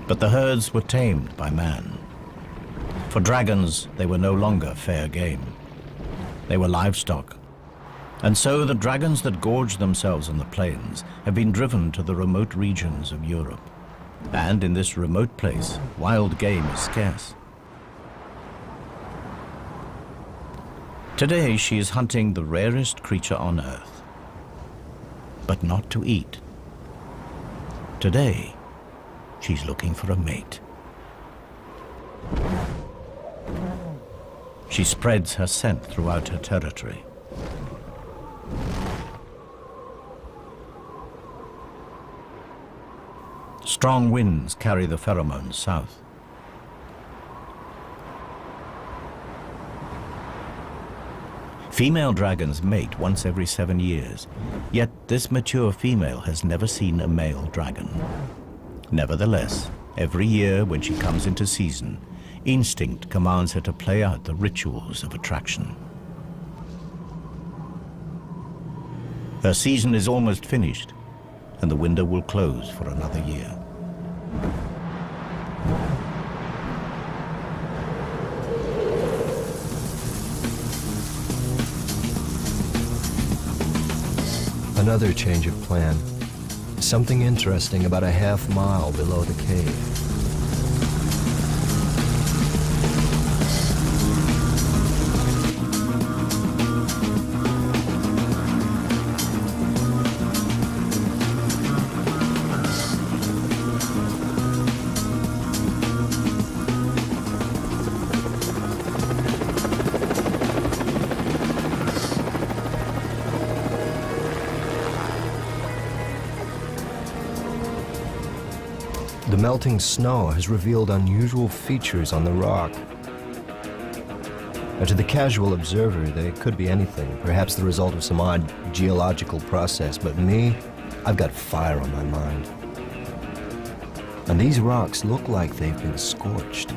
But the herds were tamed by man. For dragons, they were no longer fair game. They were livestock. And so the dragons that gorged themselves on the plains have been driven to the remote regions of Europe. And in this remote place, wild game is scarce. Today, she is hunting the rarest creature on Earth. But not to eat. Today, she's looking for a mate. She spreads her scent throughout her territory. Strong winds carry the pheromones south. Female dragons mate once every 7 years, yet this mature female has never seen a male dragon. Nevertheless, every year when she comes into season, instinct commands her to play out the rituals of attraction. Her season is almost finished, and the window will close for another year.
Another change of plan. Something interesting about a half mile below the cave. The melting snow has revealed unusual features on the rock. Now, to the casual observer, they could be anything, perhaps the result of some odd geological process, but me, I've got fire on my mind. And these rocks look like they've been scorched.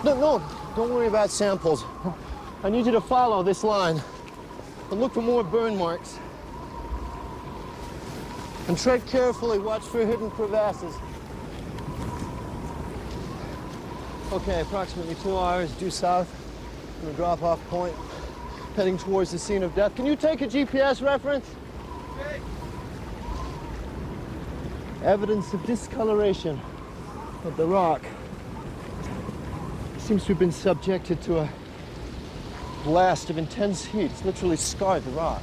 No, don't worry about samples. I need you to follow this line and look for more burn marks. And tread carefully, watch for hidden crevasses. Okay, approximately 2 hours due south from the drop-off point, heading towards the scene of death. Can you take a GPS reference? Okay. Evidence of discoloration of the rock. Seems to have been subjected to a blast of intense heat. It's literally scarred the rock.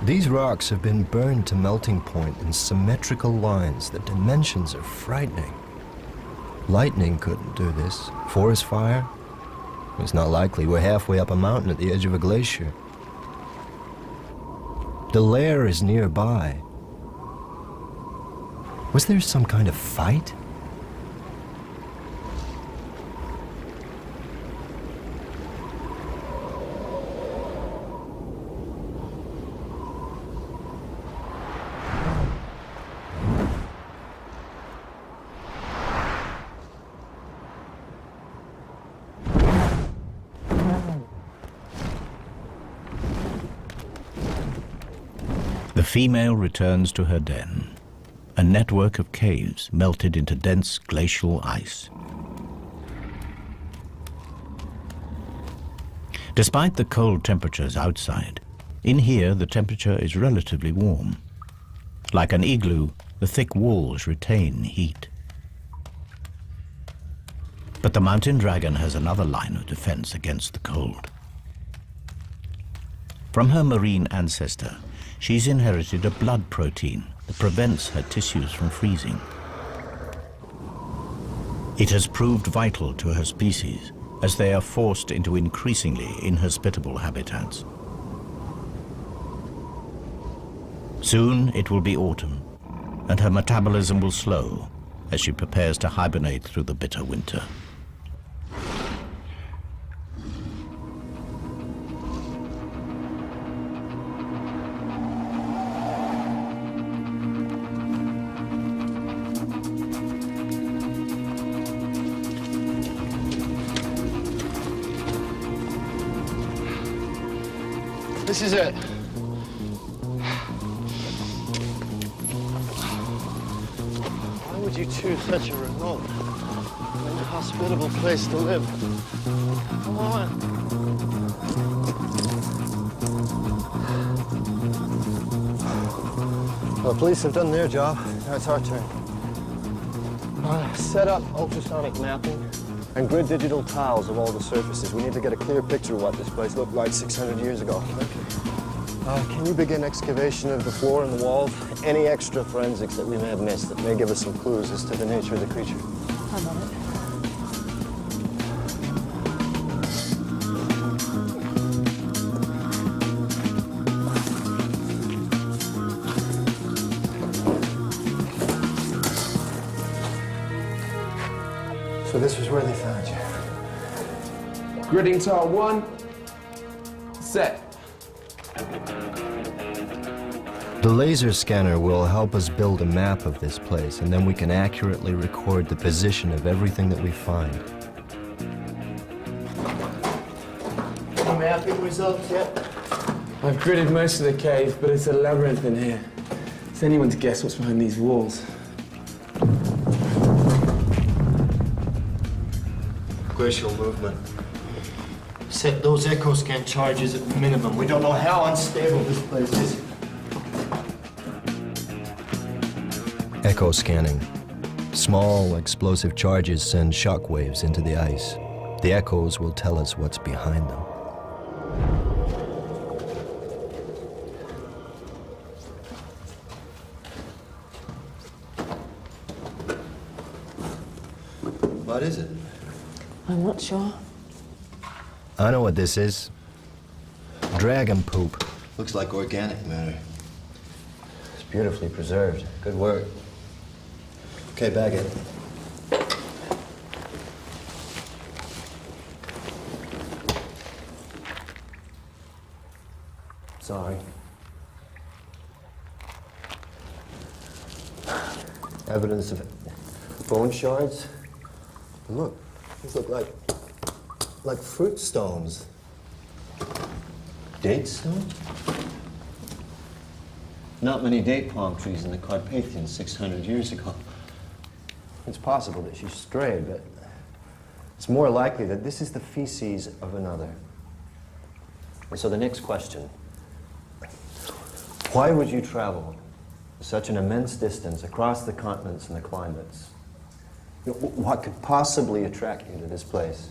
These rocks have been burned to melting point in symmetrical lines. The dimensions are frightening. Lightning couldn't do this. Forest fire? It's not likely. We're halfway up a mountain at the edge of a glacier. The lair is nearby. Was there some kind of fight?
The female returns to her den. A network of caves melted into dense glacial ice. Despite the cold temperatures outside, in here the temperature is relatively warm. Like an igloo, the thick walls retain heat. But the mountain dragon has another line of defense against the cold. From her marine ancestor, she's inherited a blood protein that prevents her tissues from freezing. It has proved vital to her species as they are forced into increasingly inhospitable habitats. Soon it will be autumn, and her metabolism will slow as she prepares to hibernate through the bitter winter.
This is it. Why would you choose such a remote and inhospitable place to live? Come on. Well, the police have done their job. Now it's our turn. Set up ultrasonic mapping and grid digital tiles of all the surfaces. We need to get a clear picture of what this place looked like 600 years ago. Can you begin excavation of the floor and the walls? Any extra forensics that we may have missed that may give us some clues as to the nature of the creature?
I'm on it.
So this was where they found you.
Gridding tile 1, set.
The laser scanner will help us build a map of this place, and then we can accurately record the position of everything that we find.
Any mapping results yet?
I've gridded most of the cave, but it's a labyrinth in here. It's anyone to guess what's behind these walls.
Glacial movement. Set those echo scan charges at minimum. We don't know how unstable this place is.
Echo scanning. Small explosive charges send shock waves into the ice. The echoes will tell us what's behind them.
What is it?
I'm not sure.
I know what this is. Dragon poop.
Looks like organic matter.
It's beautifully preserved. Good work.
Okay, bag it.
Sorry. Evidence of bone shards. Look, these look like fruit stones. Date stone? Not many date palm trees in the Carpathians 600 years ago. It's possible that she strayed, but it's more likely that this is the feces of another. And so the next question, why would you travel such an immense distance across the continents and the climates? What could possibly attract you to this place?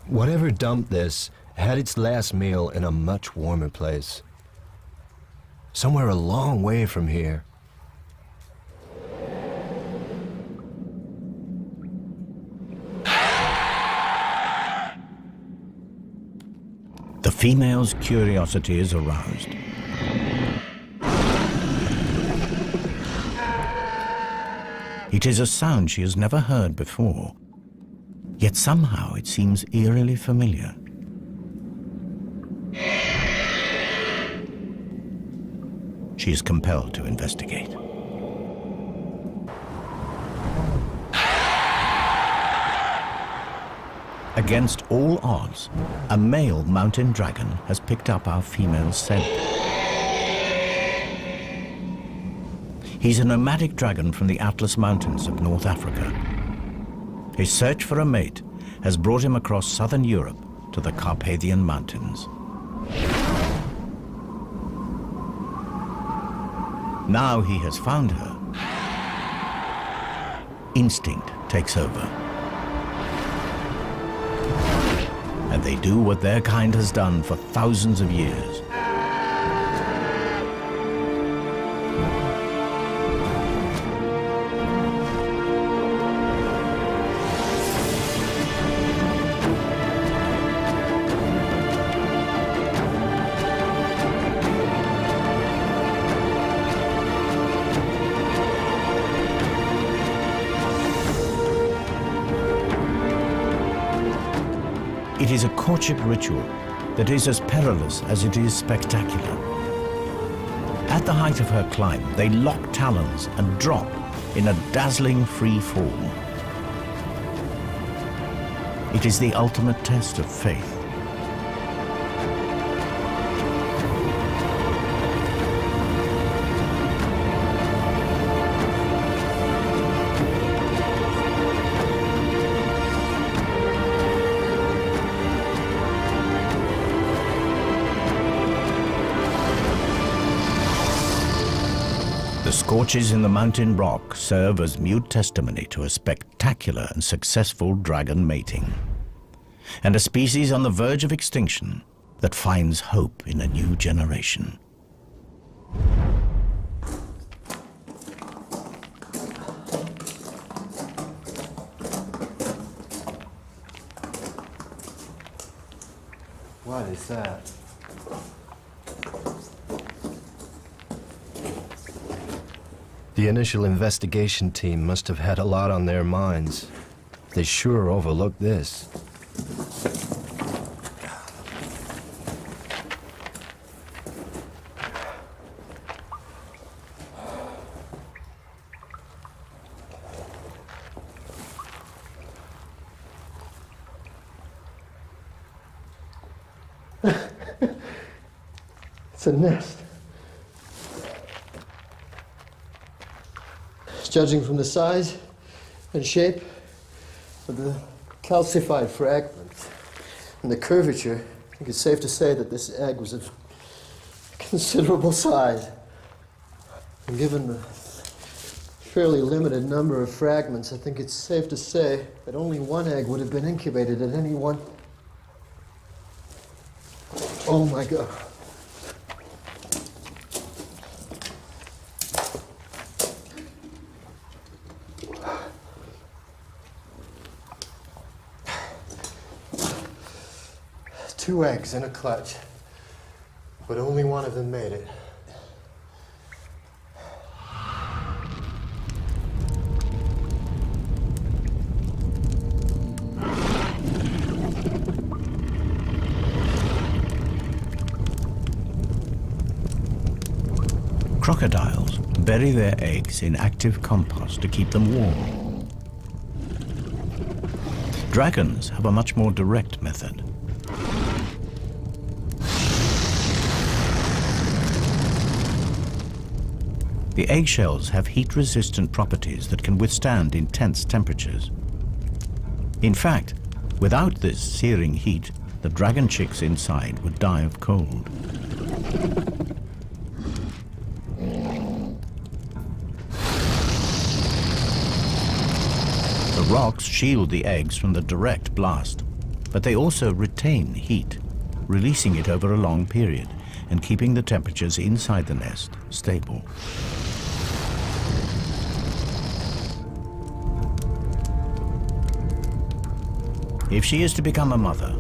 Whatever dumped this had its last meal in a much warmer place. Somewhere a long way from here.
The female's curiosity is aroused. It is a sound she has never heard before, yet somehow it seems eerily familiar. She is compelled to investigate. Against all odds, a male mountain dragon has picked up our female's scent. He's a nomadic dragon from the Atlas Mountains of North Africa. His search for a mate has brought him across southern Europe to the Carpathian Mountains. Now he has found her, instinct takes over. And they do what their kind has done for thousands of years. It is a courtship ritual that is as perilous as it is spectacular. At the height of her climb, they lock talons and drop in a dazzling free fall. It is the ultimate test of faith. The scorches in the mountain rock serve as mute testimony to a spectacular and successful dragon mating, and a species on the verge of extinction that finds hope in a new generation.
What is that? The initial investigation team must have had a lot on their minds. They sure overlooked this. It's a nest. Judging from the size and shape of the calcified fragments and the curvature, I think it's safe to say that this egg was of considerable size. And given the fairly limited number of fragments, I think it's safe to say that only one egg would have been incubated at any one. Oh my God. Two eggs in a clutch, but only one of them made it.
Crocodiles bury their eggs in active compost to keep them warm. Dragons have a much more direct method. The eggshells have heat-resistant properties that can withstand intense temperatures. In fact, without this searing heat, the dragon chicks inside would die of cold. The rocks shield the eggs from the direct blast, but they also retain heat, releasing it over a long period and keeping the temperatures inside the nest stable. If she is to become a mother,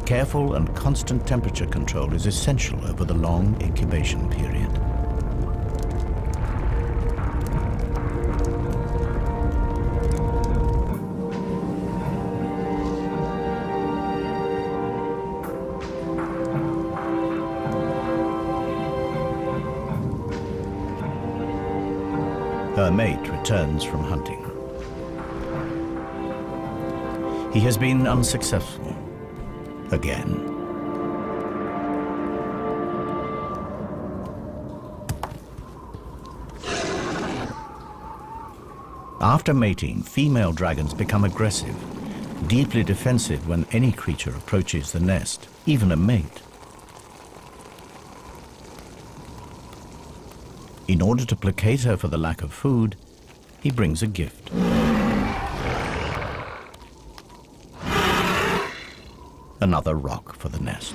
careful and constant temperature control is essential over the long incubation period. Her mate returns from hunting. He has been unsuccessful again. After mating, female dragons become aggressive, deeply defensive when any creature approaches the nest, even a mate. In order to placate her for the lack of food, he brings a gift. Another rock for the nest.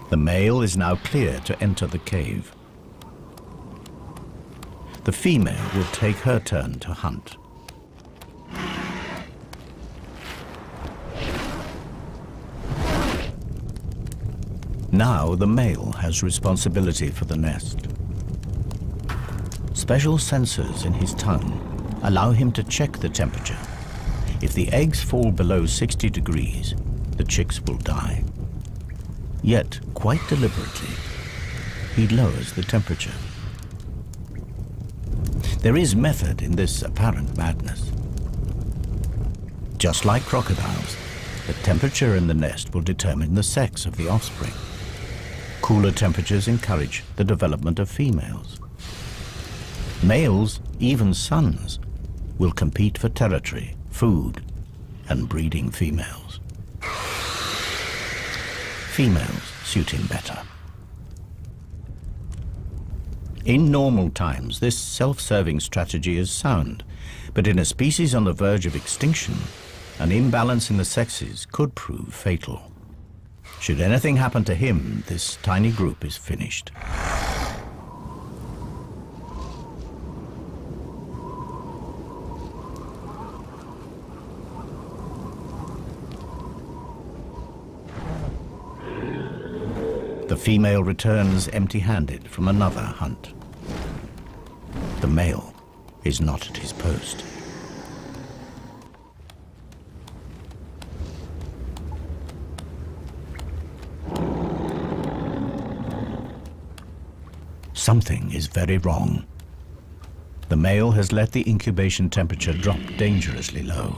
The male is now clear to enter the cave. The female will take her turn to hunt. Now the male has responsibility for the nest. Special sensors in his tongue allow him to check the temperature. If the eggs fall below 60 degrees, the chicks will die. Yet, quite deliberately, he lowers the temperature. There is method in this apparent madness. Just like crocodiles, the temperature in the nest will determine the sex of the offspring. Cooler temperatures encourage the development of females. Males, even sons, will compete for territory, food, and breeding females. Females suit him better. In normal times, this self-serving strategy is sound, but in a species on the verge of extinction, an imbalance in the sexes could prove fatal. Should anything happen to him, this tiny group is finished. The female returns empty-handed from another hunt. The male is not at his post. Something is very wrong. The male has let the incubation temperature drop dangerously low.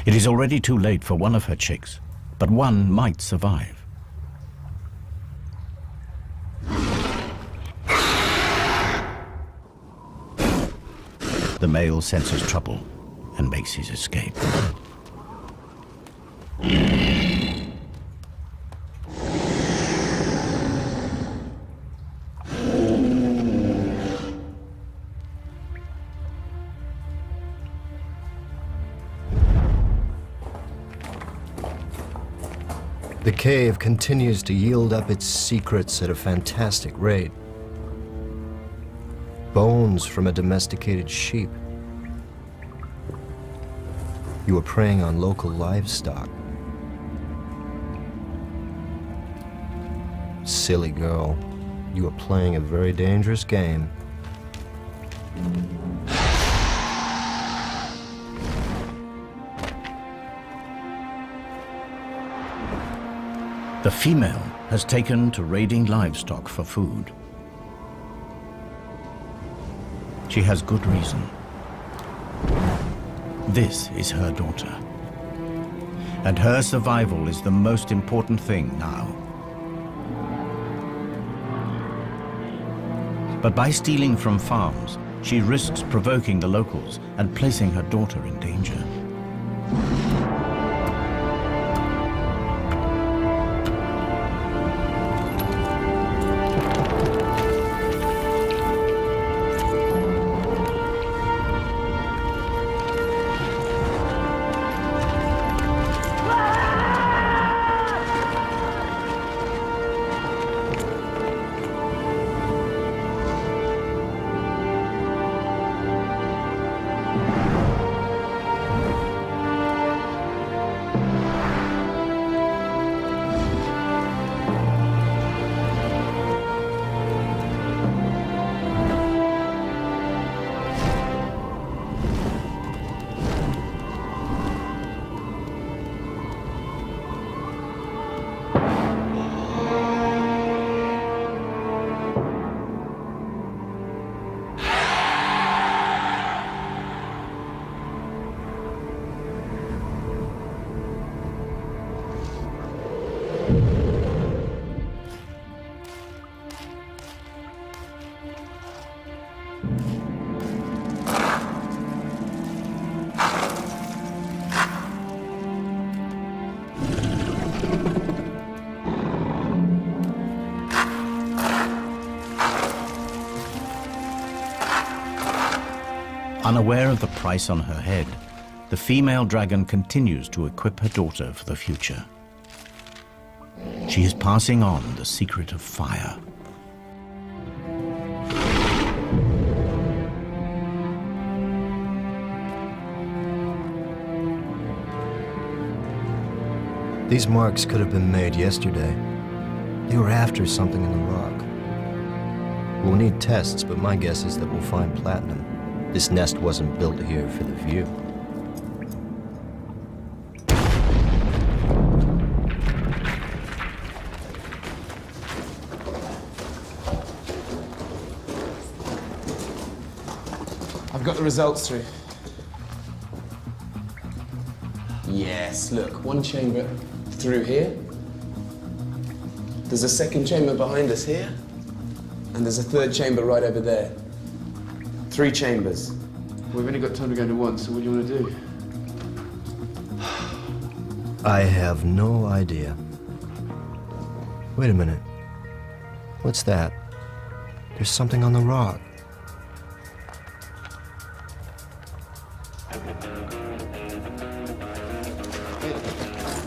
It is already too late for one of her chicks, but one might survive. The male senses trouble and makes his escape.
The cave continues to yield up its secrets at a fantastic rate. Bones from a domesticated sheep. You were preying on local livestock. Silly girl, you were playing a very dangerous game.
The female has taken to raiding livestock for food. She has good reason. This is her daughter. And her survival is the most important thing now. But by stealing from farms, she risks provoking the locals and placing her daughter in danger. Unaware of the price on her head, the female dragon continues to equip her daughter for the future. She is passing on the secret of fire.
These marks could have been made yesterday. They were after something in the rock. We'll need tests, but my guess is that we'll find platinum. This nest wasn't built here for the view.
I've got the results through. Yes, look, one chamber through here. There's a second chamber behind us here. And there's a third chamber right over there. 3 chambers. We've only got time to go into one, so what do you want to do?
I have no idea. Wait a minute. What's that? There's something on the rock.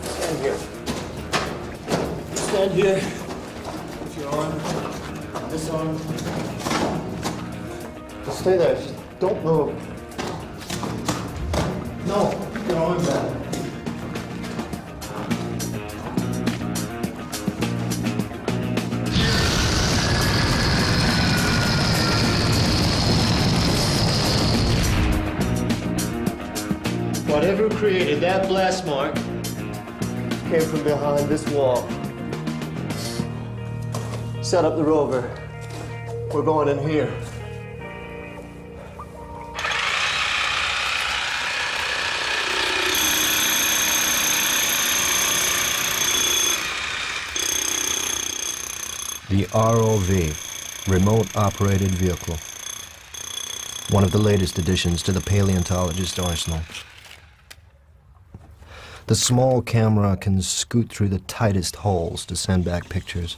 Stand here. Stand here. Put your arm, this arm. Just stay there. Just don't move. No, put your arm back. Whatever created that blast mark came from behind this wall. Set up the rover. We're going in here.
The ROV, Remote Operated Vehicle. One of the latest additions to the paleontologist arsenal. The small camera can scoot through the tightest holes to send back pictures.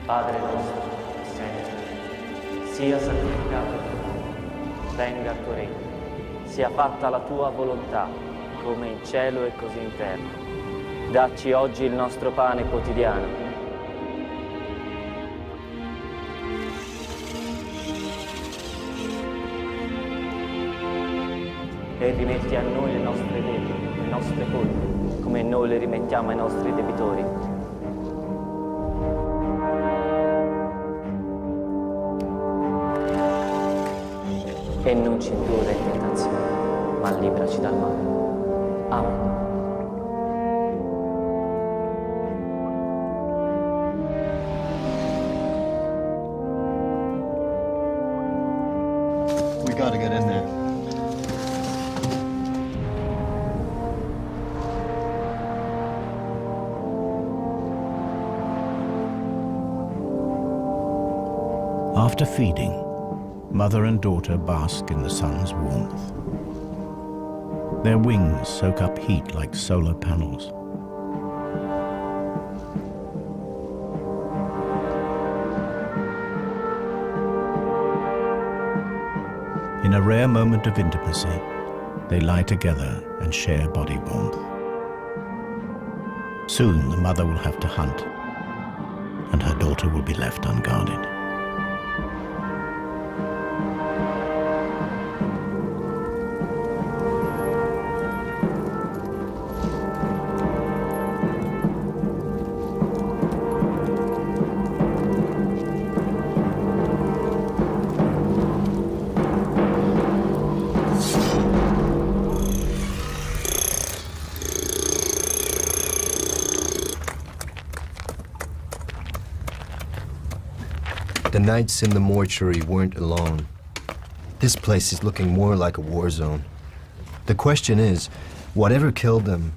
Padre nostro, sia santificato il tuo nome, venga il tuo regno, sia fatta la tua volontà, come in cielo e così in terra. Dacci oggi il nostro pane quotidiano. E rimetti a noi le nostre debiti, le nostre colpe, come noi le rimettiamo ai nostri debitori. E non ci indurre in tentazione, ma liberaci dal male. Amen.
We gotta get in there.
After feeding, mother and daughter bask in the sun's warmth. Their wings soak up heat like solar panels. In a rare moment of intimacy, they lie together and share body warmth. Soon the mother will have to hunt, and her daughter will be left unguarded.
The nights in the mortuary weren't alone. This place is looking more like a war zone. The question is, whatever killed them,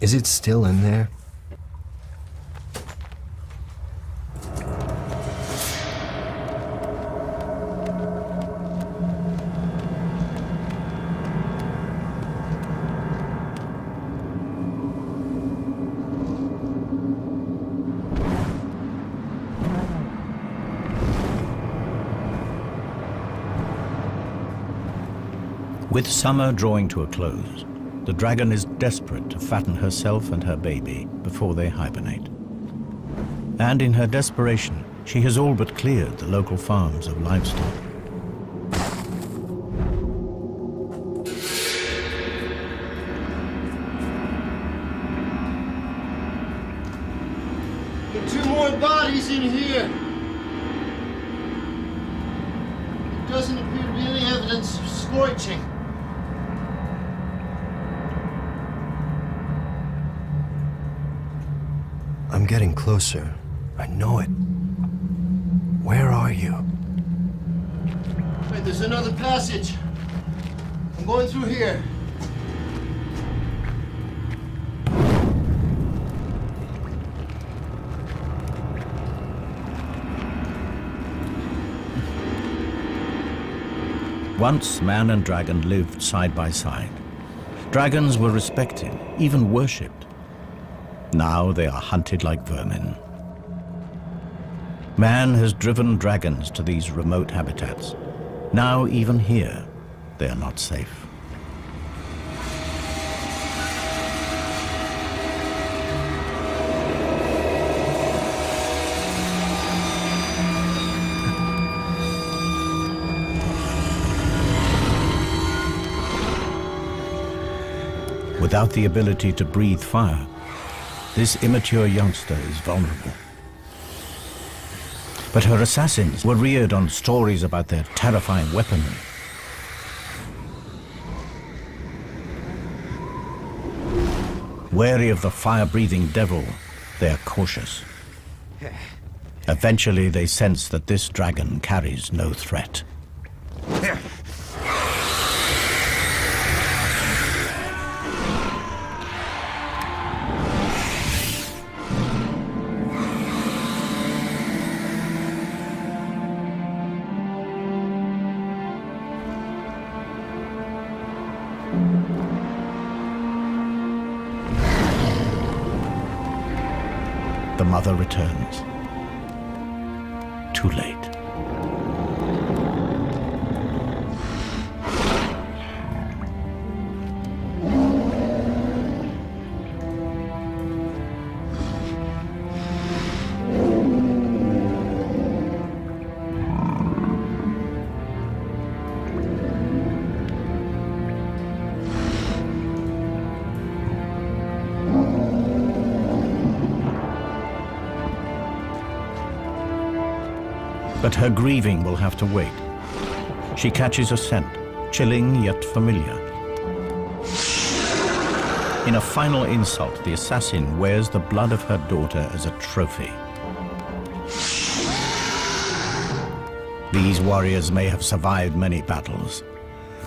is it still in there?
With summer drawing to a close, the dragon is desperate to fatten herself and her baby before they hibernate. And in her desperation, she has all but cleared the local farms of livestock.
There are 2 more bodies in here. There doesn't appear to be any evidence of scorching.
I'm getting closer. I know it. Where are you?
Wait, there's another passage. I'm going through here.
Once man and dragon lived side by side. Dragons were respected, even worshipped. Now they are hunted like vermin. Man has driven dragons to these remote habitats. Now even here, they are not safe. Without the ability to breathe fire, this immature youngster is vulnerable. But her assassins were reared on stories about their terrifying weaponry. Wary of the fire-breathing devil, they are cautious. Eventually, they sense that this dragon carries no threat. The mother returns. Too late. But her grieving will have to wait. She catches a scent, chilling yet familiar. In a final insult, the assassin wears the blood of her daughter as a trophy. These warriors may have survived many battles,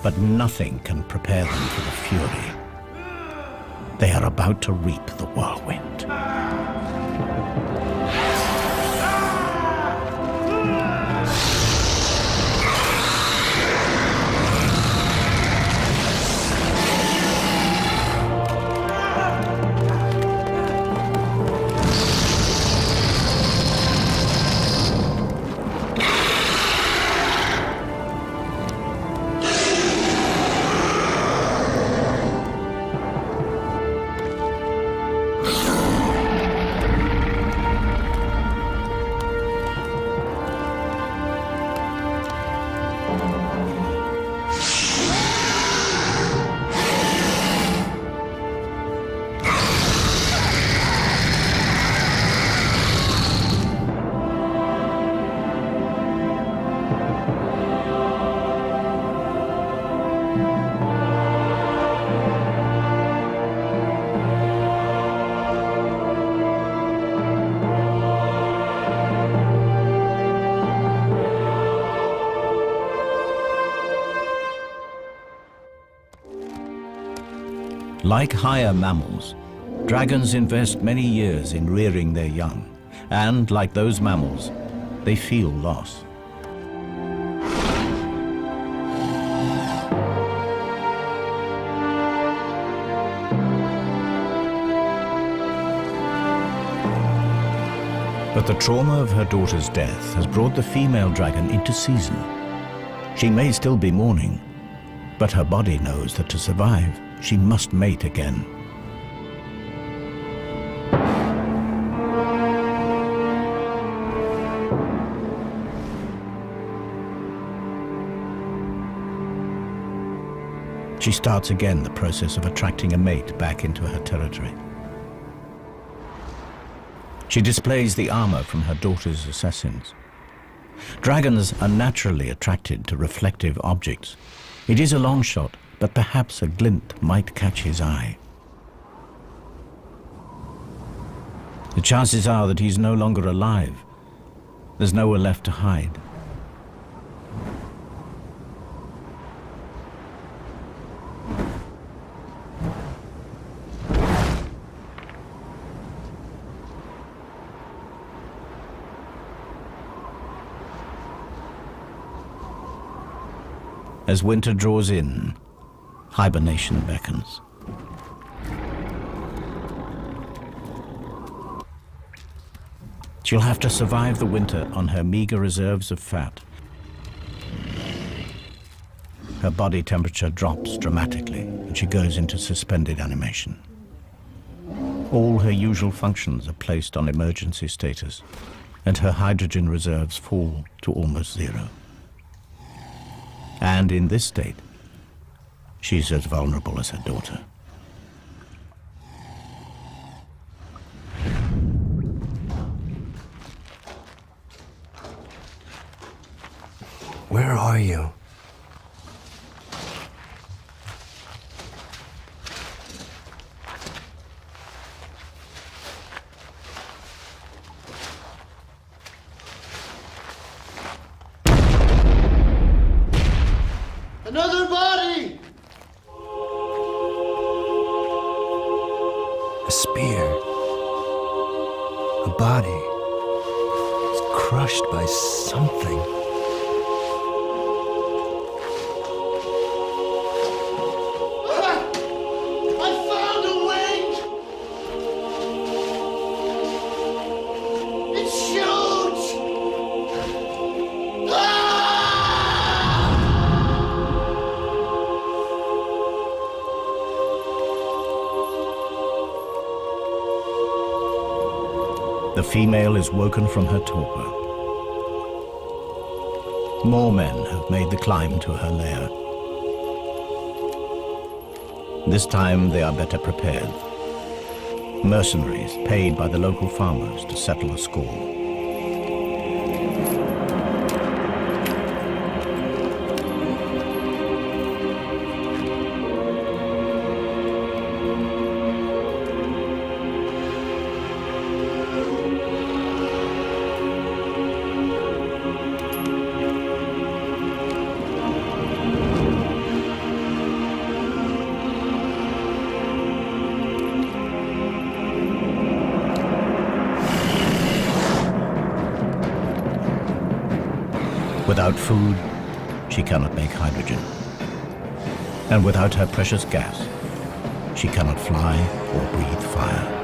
but nothing can prepare them for the fury. They are about to reap the whirlwind. Like higher mammals, dragons invest many years in rearing their young, and like those mammals, they feel loss. But the trauma of her daughter's death has brought the female dragon into season. She may still be mourning, but her body knows that to survive, she must mate again. She starts again the process of attracting a mate back into her territory. She displays the armor from her daughter's assassins. Dragons are naturally attracted to reflective objects. It is a long shot, but perhaps a glint might catch his eye. The chances are that he's no longer alive. There's nowhere left to hide. As winter draws in, hibernation beckons. She'll have to survive the winter on her meager reserves of fat. Her body temperature drops dramatically and she goes into suspended animation. All her usual functions are placed on emergency status, and her hydrogen reserves fall to almost zero. And in this state, she's as vulnerable as her daughter.
Where are you?
Another body!
A spear. A body. It's crushed by something.
I found a wing! It shoots!
The female is woken from her torpor. More men have made the climb to her lair. This time they are better prepared. Mercenaries paid by the local farmers to settle a score. Without food, she cannot make hydrogen. And without her precious gas, she cannot fly or breathe fire.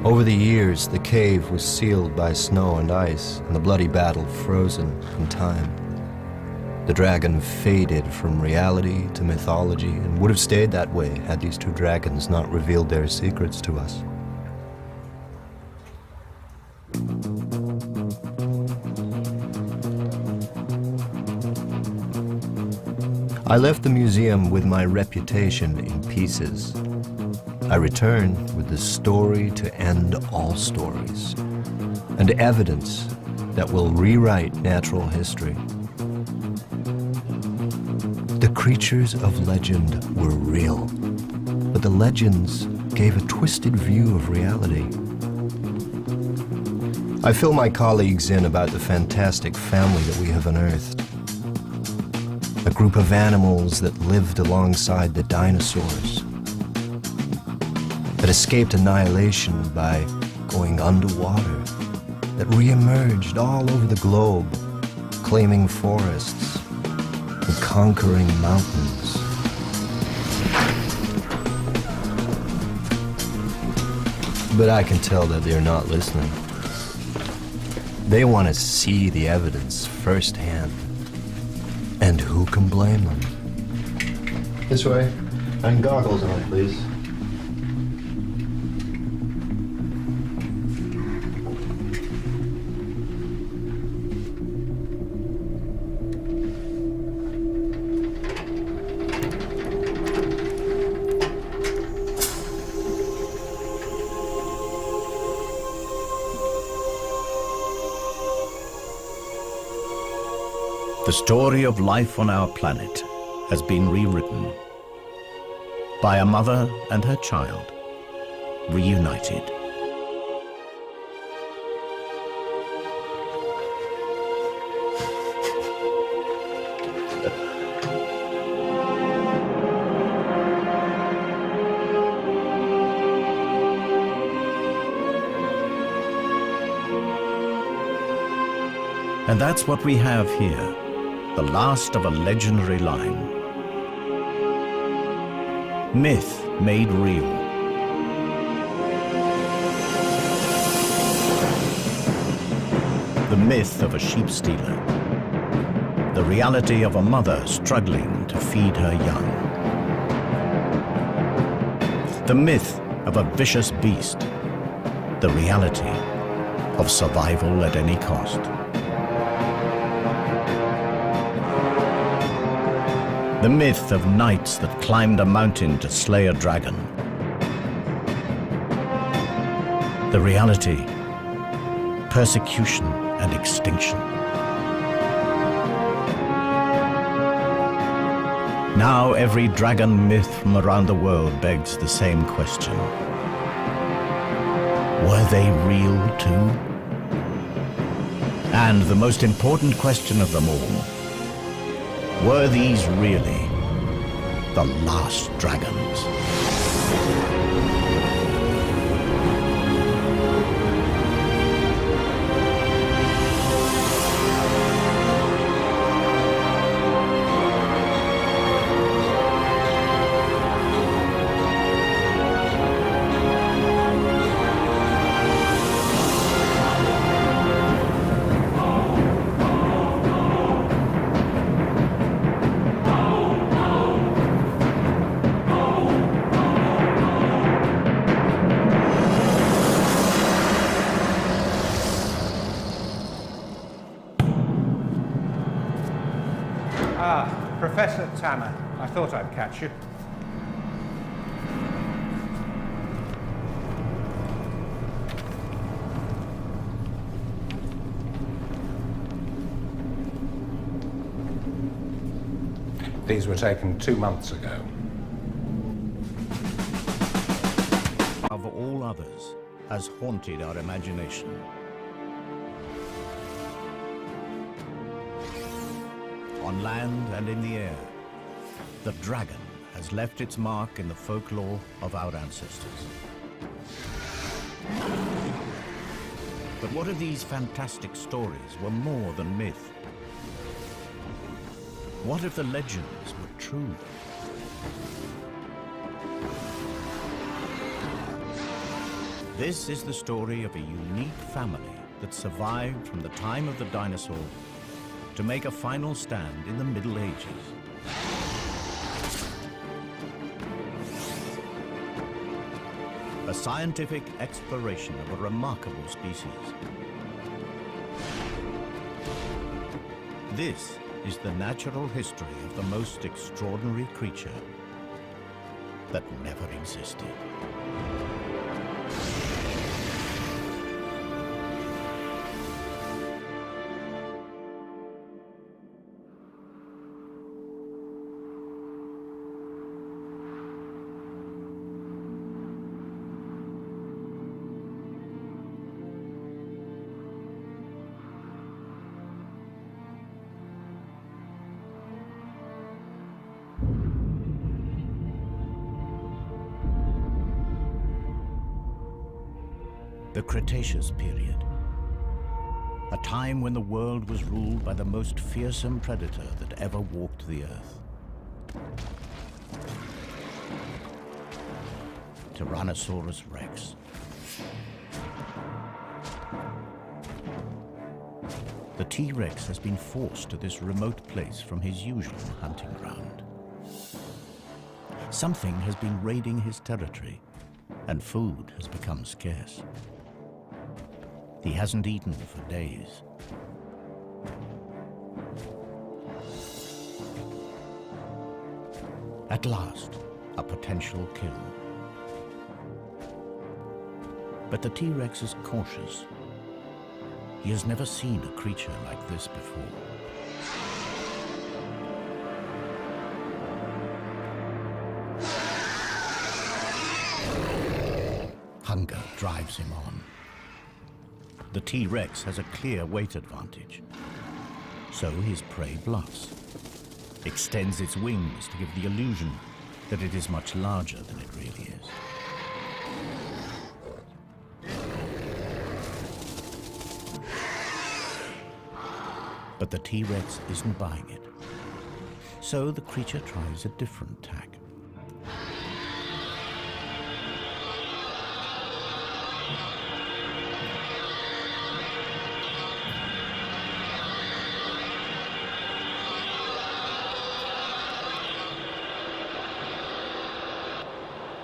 Over the years, the cave was sealed by snow and ice, and the bloody battle frozen in time. The dragon faded from reality to mythology and would have stayed that way had these two dragons not revealed their secrets to us. I left the museum with my reputation in pieces. I return with the story to end all stories, and evidence that will rewrite natural history. The creatures of legend were real, but the legends gave a twisted view of reality. I fill my colleagues in about the fantastic family that we have unearthed. A group of animals that lived alongside the dinosaurs, that escaped annihilation by going underwater, that re-emerged all over the globe, claiming forests and conquering mountains. But I can tell that they're not listening. They want to see the evidence firsthand. And who can blame them?
This way. And goggles on, please.
The story of life on our planet has been rewritten by a mother and her child, reunited. And that's what we have here. The last of a legendary line. Myth made real. The myth of a sheep stealer. The reality of a mother struggling to feed her young. The myth of a vicious beast. The reality of survival at any cost. The myth of knights that climbed a mountain to slay a dragon. The reality, persecution and extinction. Now every dragon myth from around the world begs the same question. Were they real too? And the most important question of them all, were these really the last dragons?
Professor Tanner, I thought I'd catch you. These were taken 2 months ago.
Of all others, has haunted our imagination. On land and in the air, the dragon has left its mark in the folklore of our ancestors. But what if these fantastic stories were more than myth? What if the legends were true? This is the story of a unique family that survived from the time of the dinosaur to make a final stand in the Middle Ages. A scientific exploration of a remarkable species. This is the natural history of the most extraordinary creature that never existed. The Cretaceous period, a time when the world was ruled by the most fearsome predator that ever walked the earth. Tyrannosaurus Rex. The T-Rex has been forced to this remote place from his usual hunting ground. Something has been raiding his territory, and food has become scarce. He hasn't eaten for days. At last, a potential kill. But the T-Rex is cautious. He has never seen a creature like this before. Hunger drives him on. The T-Rex has a clear weight advantage. So his prey bluffs, extends its wings to give the illusion that it is much larger than it really is. But the T-Rex isn't buying it. So the creature tries a different tack.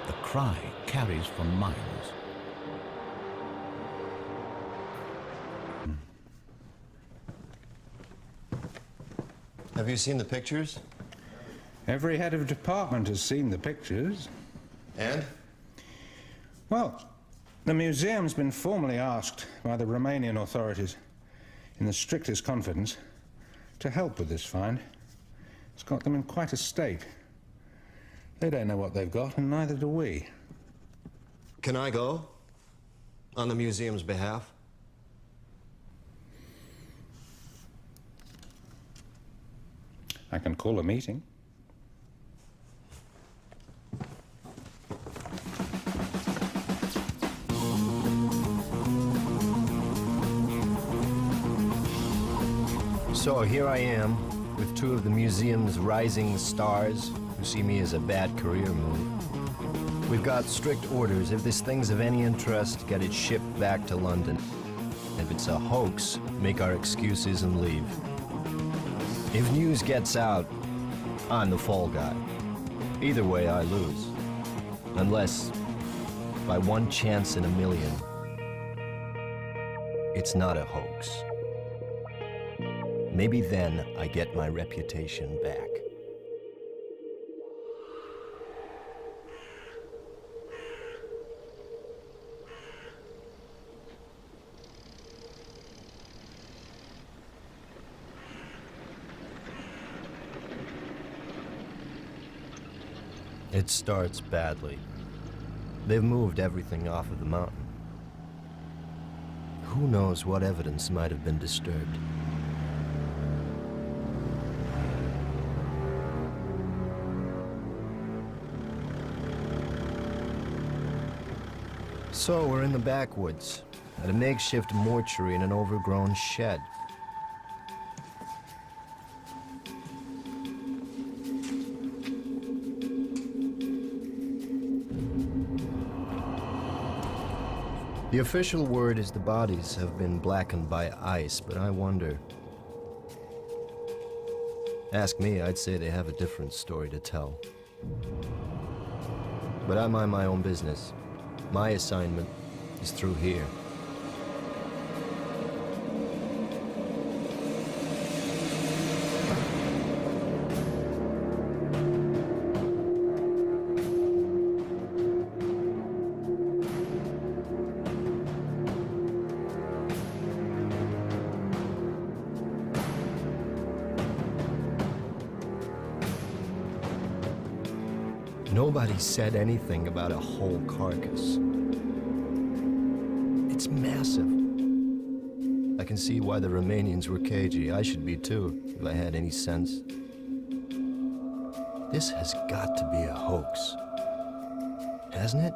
The cry carries for miles.
Have you seen the pictures?
Every head of department has seen the pictures.
And?
Well, the museum's been formally asked by the Romanian authorities, in the strictest confidence, to help with this find. It's got them in quite a state. They don't know what they've got, and neither do we.
Can I go? On the museum's behalf?
I can call a meeting.
So here I am, with two of the museum's rising stars who see me as a bad career move. We've got strict orders. If this thing's of any interest, get it shipped back to London. If it's a hoax, make our excuses and leave. If news gets out, I'm the fall guy. Either way, I lose. Unless, by one chance in a million, it's not a hoax. Maybe then I get my reputation back. It starts badly. They've moved everything off of the mountain. Who knows what evidence might have been disturbed? So we're in the backwoods, at a makeshift mortuary in an overgrown shed. The official word is the bodies have been blackened by ice, but I wonder. Ask me, I'd say they have a different story to tell. But I mind my own business. My assignment is through here. Nobody said anything about a whole carcass. It's massive. I can see why the Romanians were cagey. I should be too, if I had any sense. This has got to be a hoax, hasn't it?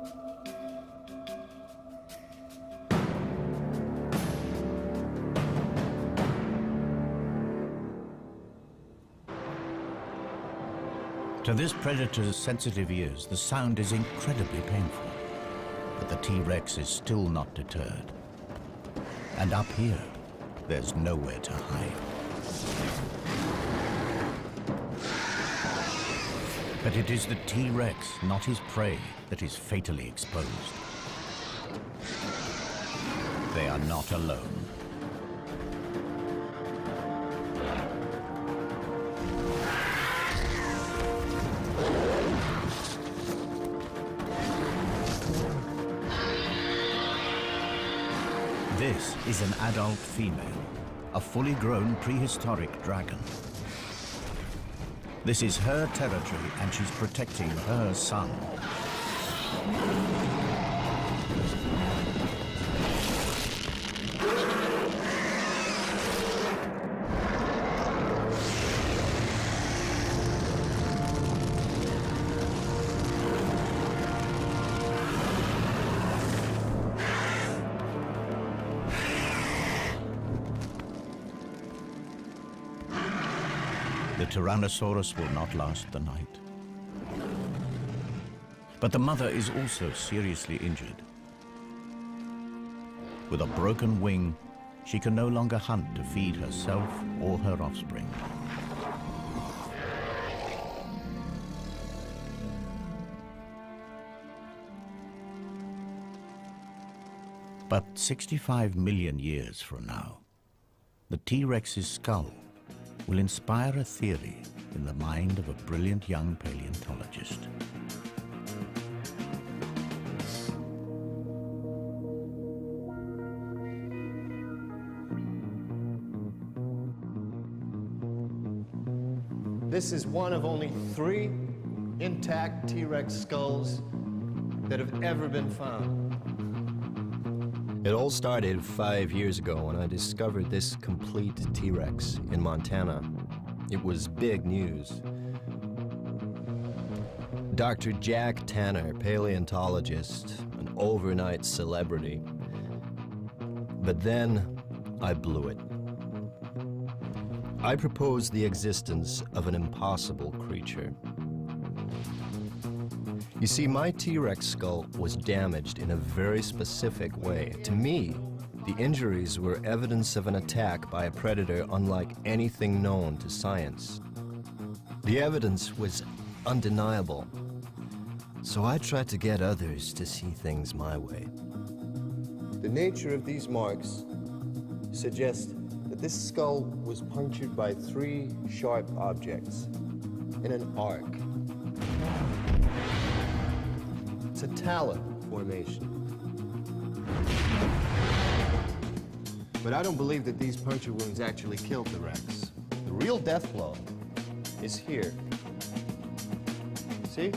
To this predator's sensitive ears, the sound is incredibly painful. But the T-Rex is still not deterred. And up here, there's nowhere to hide. But it is the T-Rex, not his prey, that is fatally exposed. They are not alone. This is an adult female, a fully grown prehistoric dragon. This is her territory and she's protecting her son. The Tyrannosaurus will not last the night. But the mother is also seriously injured. With a broken wing, she can no longer hunt to feed herself or her offspring. But 65 million years from now, the T-Rex's skull will inspire a theory in the mind of a brilliant young paleontologist.
This is one of only 3 intact T-Rex skulls that have ever been found.
It all started 5 years ago when I discovered this complete T-Rex in Montana. It was big news. Dr. Jack Tanner, paleontologist, an overnight celebrity. But then I blew it. I proposed the existence of an impossible creature. You see, my T-Rex skull was damaged in a very specific way. To me, the injuries were evidence of an attack by a predator unlike anything known to science. The evidence was undeniable. So I tried to get others to see things my way. The nature of these marks suggests that this skull was punctured by 3 sharp objects in an arc. It's a talon formation. But I don't believe that these puncture wounds actually killed the Rex. The real death blow is here. See?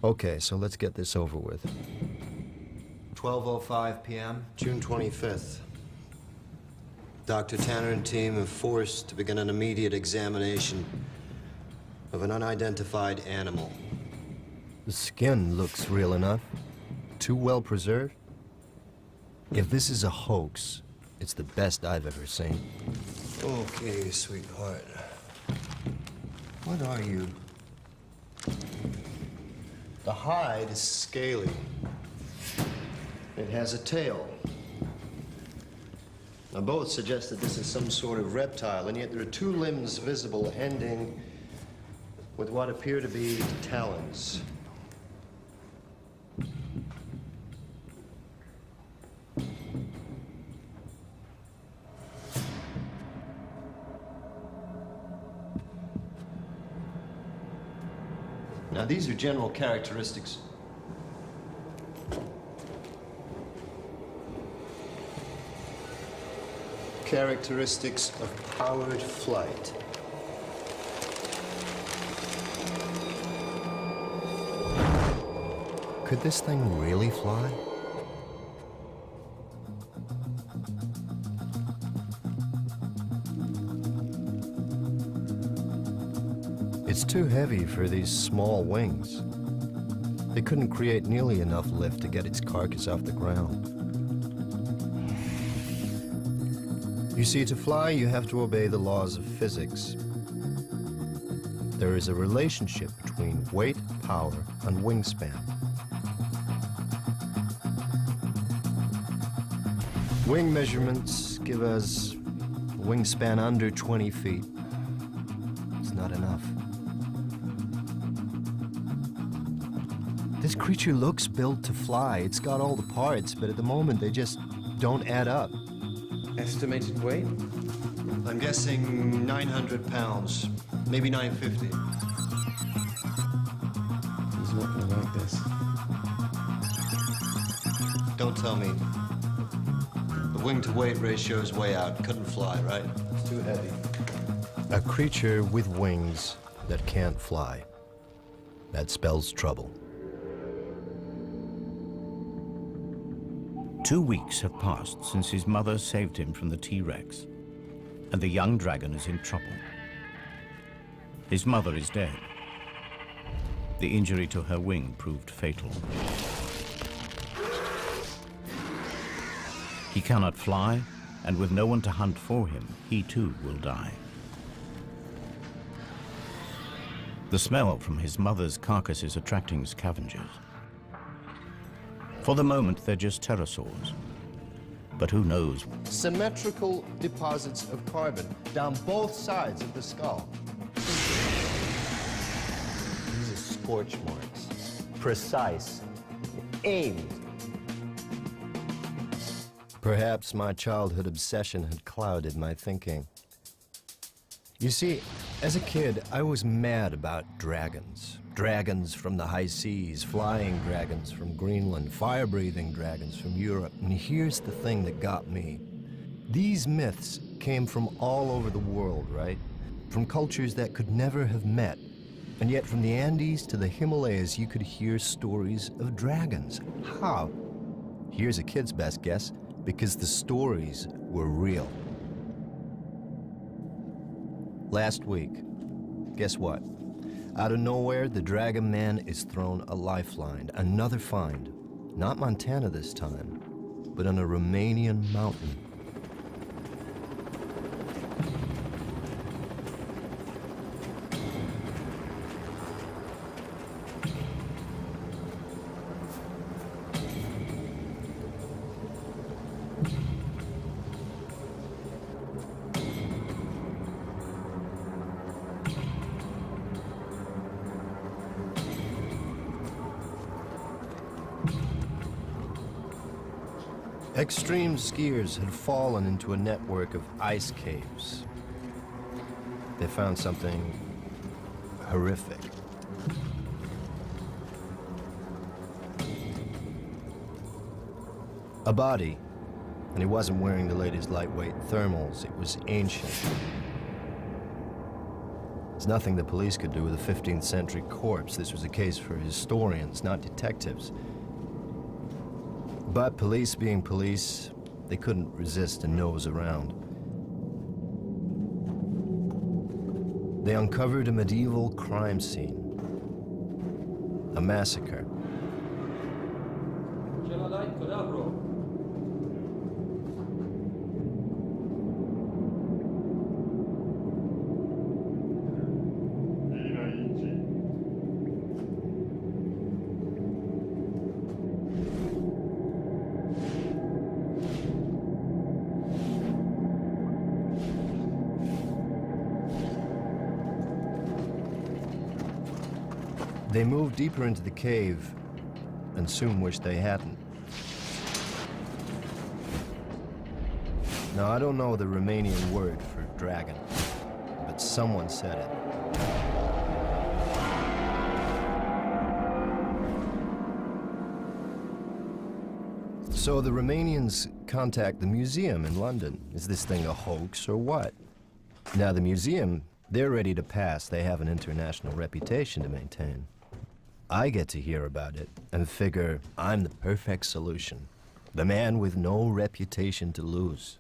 Okay, so let's get this over with. 12:05 p.m., June 25th. Dr. Tanner and team are forced to begin an immediate examination of an unidentified animal. The skin looks real enough. Too well preserved. If this is a hoax, it's the best I've ever seen. Okay, sweetheart. What are you? The hide is scaly. It has a tail. Now, both suggest that this is some sort of reptile, and yet there are 2 limbs visible ending with what appear to be talons. Now, these are general characteristics. Characteristics of powered flight. Could this thing really fly? It's too heavy for these small wings. They couldn't create nearly enough lift to get its carcass off the ground. You see, to fly, you have to obey the laws of physics. There is a relationship between weight, power, and wingspan. Wing measurements give us a wingspan under 20 feet. It's not enough. This creature looks built to fly. It's got all the parts, but at the moment they just don't add up.
Estimated weight?
I'm guessing 900 pounds, maybe 950.
He's not gonna like this.
Don't tell me. The wing-to-weight ratio is way out. Couldn't fly, right? It's too heavy. A creature with wings that can't fly. That spells trouble.
2 weeks have passed since his mother saved him from the T-Rex, and the young dragon is in trouble. His mother is dead. The injury to her wing proved fatal. He cannot fly, and with no one to hunt for him, he too will die. The smell from his mother's carcass is attracting scavengers. For the moment, they're just pterosaurs. But who knows?
Symmetrical deposits of carbon down both sides of the skull. These are scorch marks. Precise. Aimed. Perhaps my childhood obsession had clouded my thinking. You see, as a kid, I was mad about dragons. Dragons from the high seas, flying dragons from Greenland, fire-breathing dragons from Europe. And here's the thing that got me. These myths came from all over the world, right? From cultures that could never have met. And yet from the Andes to the Himalayas, you could hear stories of dragons. How? Here's a kid's best guess, because the stories were real. Last week, guess what? Out of nowhere, the Dragon Man is thrown a lifeline, another find. Not Montana this time, but on a Romanian mountain. Extreme skiers had fallen into a network of ice caves. They found something horrific. A body, and he wasn't wearing the latest lightweight thermals. It was ancient. There's nothing the police could do with a 15th century corpse. This was a case for historians, not detectives. But police being police, they couldn't resist a nose around. They uncovered a medieval crime scene. A massacre. They moved deeper into the cave and soon wished they hadn't. Now, I don't know the Romanian word for dragon, but someone said it. So the Romanians contact the museum in London. Is this thing a hoax or what? Now, the museum, they're ready to pass. They have an international reputation to maintain. I get to hear about it and figure I'm the perfect solution. The man with no reputation to lose.